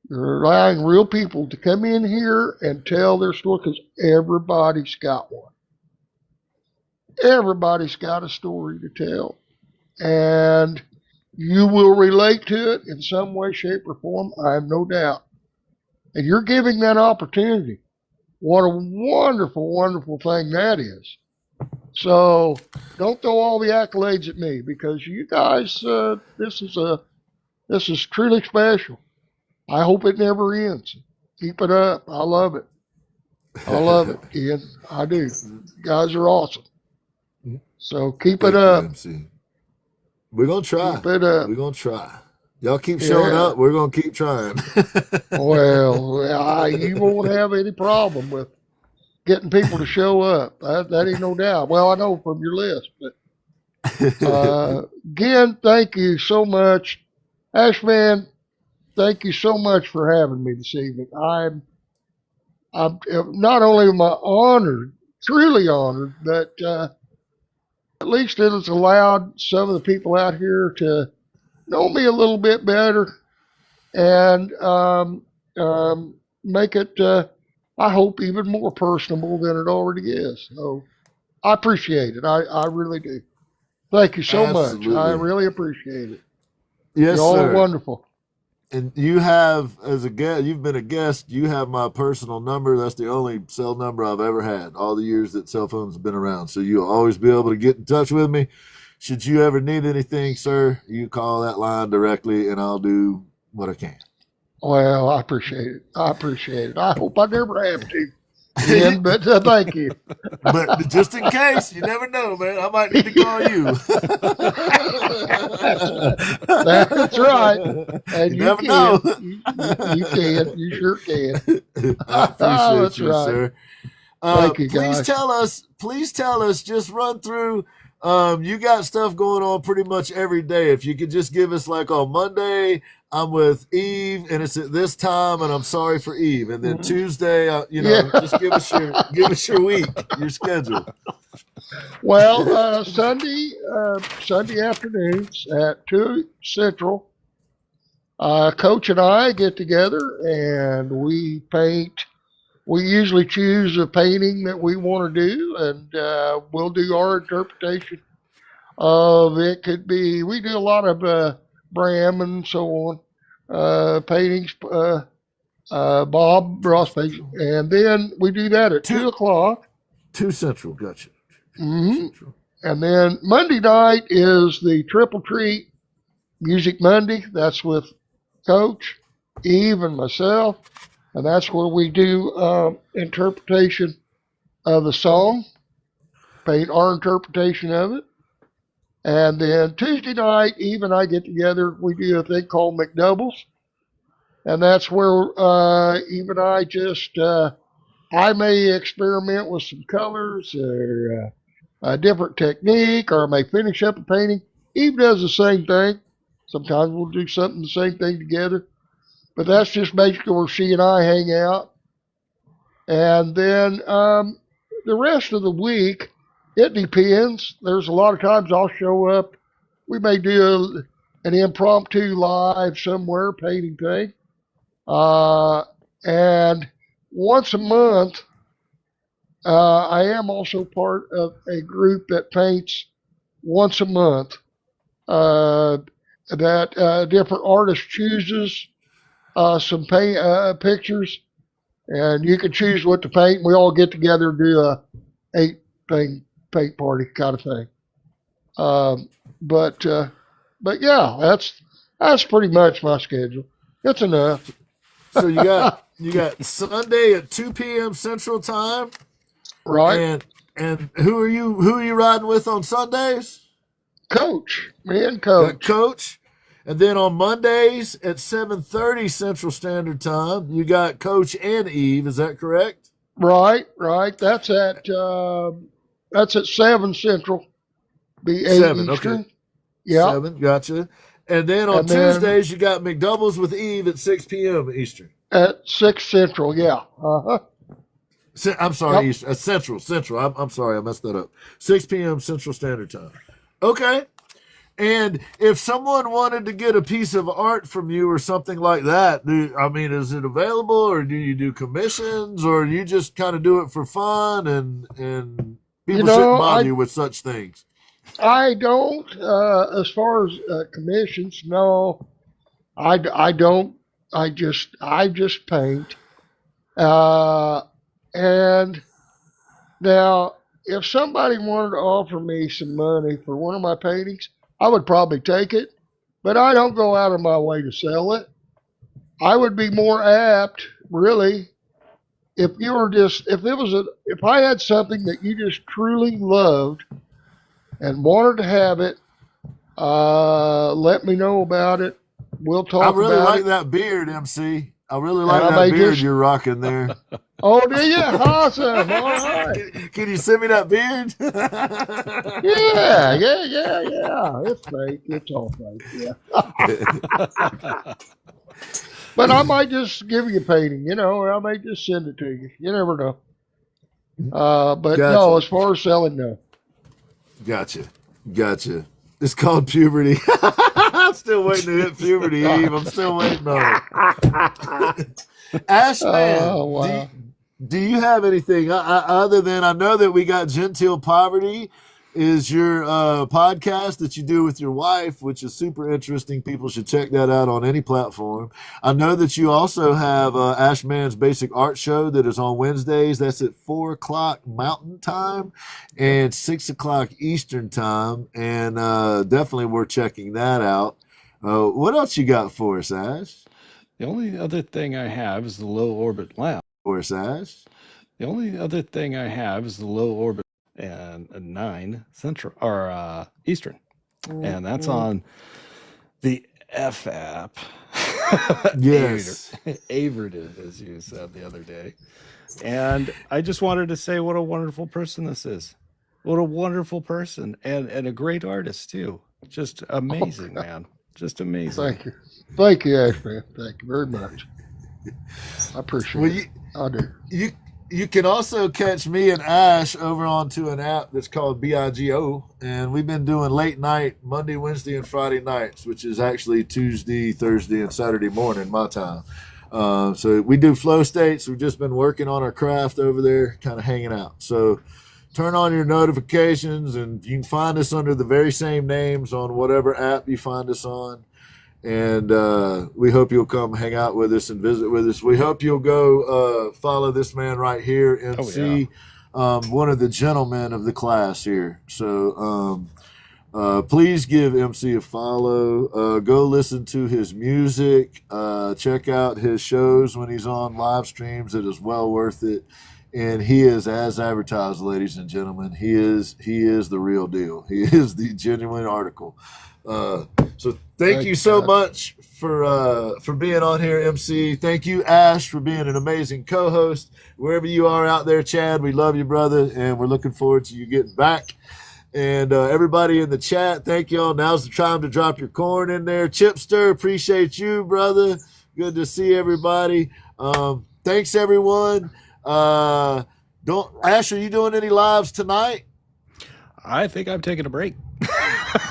You're allowing real people to come in here and tell their story, because everybody's got one. Everybody's got a story to tell. And you will relate to it in some way, shape, or form, I have no doubt. And you're giving that opportunity. What a wonderful, wonderful thing that is. So don't throw all the accolades at me, because you guys, this is truly special. I hope it never ends. Keep it up. I love it. I love it, Ken. I do. You guys are awesome. So keep it up. MC. We're going to try. Keep it up. We're going to try. Y'all keep showing up. We're going to keep trying. Well, you won't have any problem with getting people to show up. That ain't no doubt. Well, I know from your list. But again, thank you so much. Ashman, thank you so much for having me this evening. I'm not only am I honored, truly honored, but at least it has allowed some of the people out here to know me a little bit better and make it, I hope, even more personable than it already is. So I appreciate it. I really do. Thank you so much. I Absolutely. really appreciate it. Yes, Y'all are sir. wonderful. And you have, as a guest, you've been a guest. You have my personal number. That's the only cell number I've ever had all the years that cell phones have been around. So you'll always be able to get in touch with me. Should you ever need anything, sir, you call that line directly, and I'll do what I can. Well, I appreciate it. I appreciate it. I hope I never have to. Ian, but thank you. But just in case, you never know, man. I might need to call you. That's right. And You never know. You can. You sure can. I appreciate That's you, right. sir. Thank you, guys. Please tell us, just run through. You got stuff going on pretty much every day. If you could just give us, like, on Monday, I'm with Eve, and it's at this time, and I'm sorry for Eve. And then Tuesday, just give us your week, your schedule. Well, Sunday afternoons at 2 Central, Coach and I get together and we paint. We usually choose a painting that we want to do, and we'll do our interpretation of it. Could be, we do a lot of Bram and so on, paintings, Bob Ross paintings, and then we do that at 2 o'clock. 2 Central, gotcha. Mm-hmm. And then Monday night is the Triple Treat Music Monday. That's with Coach, Eve, and myself. And that's where we do interpretation of the song, paint our interpretation of it. And then Tuesday night, Eve and I get together. We do a thing called McDoubles. And that's where Eve and I just, I may experiment with some colors or a different technique, or I may finish up a painting. Eve does the same thing. Sometimes we'll do something, the same thing together. But that's just basically where she and I hang out. And then the rest of the week, it depends. There's a lot of times I'll show up. We may do an impromptu live somewhere painting thing. And once a month, I am also part of a group that paints once a month. That different artist chooses some paint pictures, and you can choose what to paint. We all get together and do a 8-thing paint party kind of thing. But yeah, that's pretty much my schedule. It's enough. So you got Sunday at 2 p.m. Central Time, right? And who are you riding with on Sundays? Coach, me and Coach. Coach. And then on Mondays at 7:30 Central Standard Time, you got Coach and Eve. Is that correct? Right. That's at 7 Central. Be 8 7, Eastern. Okay. Yeah. 7, gotcha. And then on Tuesdays, you got McDoubles with Eve at 6 p.m. Eastern. At 6 Central, yeah. Uh-huh. I'm sorry, Yep. Eastern. Central. I'm sorry, I messed that up. 6 p.m. Central Standard Time. Okay. And if someone wanted to get a piece of art from you or something like that, is it available, or do you do commissions, or you just kind of do it for fun and people shouldn't bother you with such things? I don't. As far as commissions, no, I don't. I just paint. And now, if somebody wanted to offer me some money for one of my paintings, I would probably take it, but I don't go out of my way to sell it. I would be more apt, really, if I had something that you just truly loved and wanted to have it, let me know about it. We'll talk about it. I really like that beard, MC. I really like that beard you're rocking there. Oh, do you? Awesome. All right. Can you send me that beard? Yeah. It's fake. It's all fake. Yeah. But I might just give you a painting, or I may just send it to you. You never know. But gotcha. No, as far as selling, no. Gotcha. It's called puberty. I'm still waiting to hit puberty, Eve. I'm still waiting on it. Ash, man, Oh, wow. do you have anything other than, I know that we got Genteel Poverty is your podcast that you do with your wife, which is super interesting. People should check that out on any platform. I know that you also have Ashman's Basic Art Show that is on Wednesdays. That's at 4 o'clock Mountain Time and 6 o'clock Eastern Time. And definitely we're checking that out. What else you got for us, Ash? The only other thing I have is the low orbit lounge. For us, Ash? The only other thing I have is the low orbit and 9 Central or Eastern, and that's on the F app. Yes. Averted, as you said the other day. And I just wanted to say what a wonderful person this is. What a wonderful person, and a great artist too. Just amazing, man. Just amazing. Thank you, Ashman. Thank you very much. I appreciate it. I do. You can also catch me and Ash over onto an app that's called BIGO, and we've been doing late night Monday, Wednesday, and Friday nights, which is actually Tuesday, Thursday, and Saturday morning my time. So we do flow states. We've just been working on our craft over there, kind of hanging out. So turn on your notifications, and you can find us under the very same names on whatever app you find us on. And we hope you'll come hang out with us and visit with us. We hope you'll go follow this man right here, MC, one of the gentlemen of the class here. So please give MC a follow. Go listen to his music. Check out his shows when he's on live streams. It is well worth it. And he is, as advertised, ladies and gentlemen, he is the real deal. He is the genuine article. So thank you so much for being on here, MC. Thank you, Ash, for being an amazing co-host. Wherever you are out there, Chad, we love you, brother, and we're looking forward to you getting back. And everybody in the chat, thank y'all. Now's the time to drop your corn in there. Chipster, appreciate you, brother. Good to see everybody. Thanks, everyone. Ash, are you doing any lives tonight? I think I'm taking a break.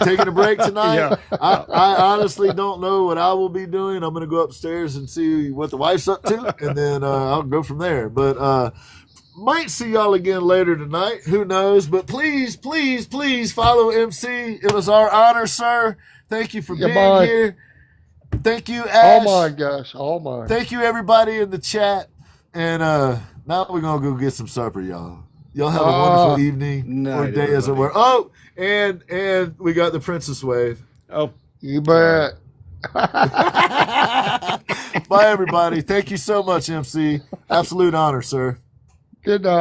Taking a break tonight? Yeah. I honestly don't know what I will be doing. I'm going to go upstairs and see what the wife's up to, and then I'll go from there. But might see y'all again later tonight. Who knows? But please, please, please follow MC. It was our honor, sir. Thank you for being here. Thank you, Ash. All mine, guys. All mine. Thank you, everybody in the chat. And now we're going to go get some supper, y'all. Y'all have a wonderful evening or day as it were. Oh, and we got the Princess Wave. Oh, you bet. Bye, everybody. Thank you so much, MC. Absolute honor, sir. Good night.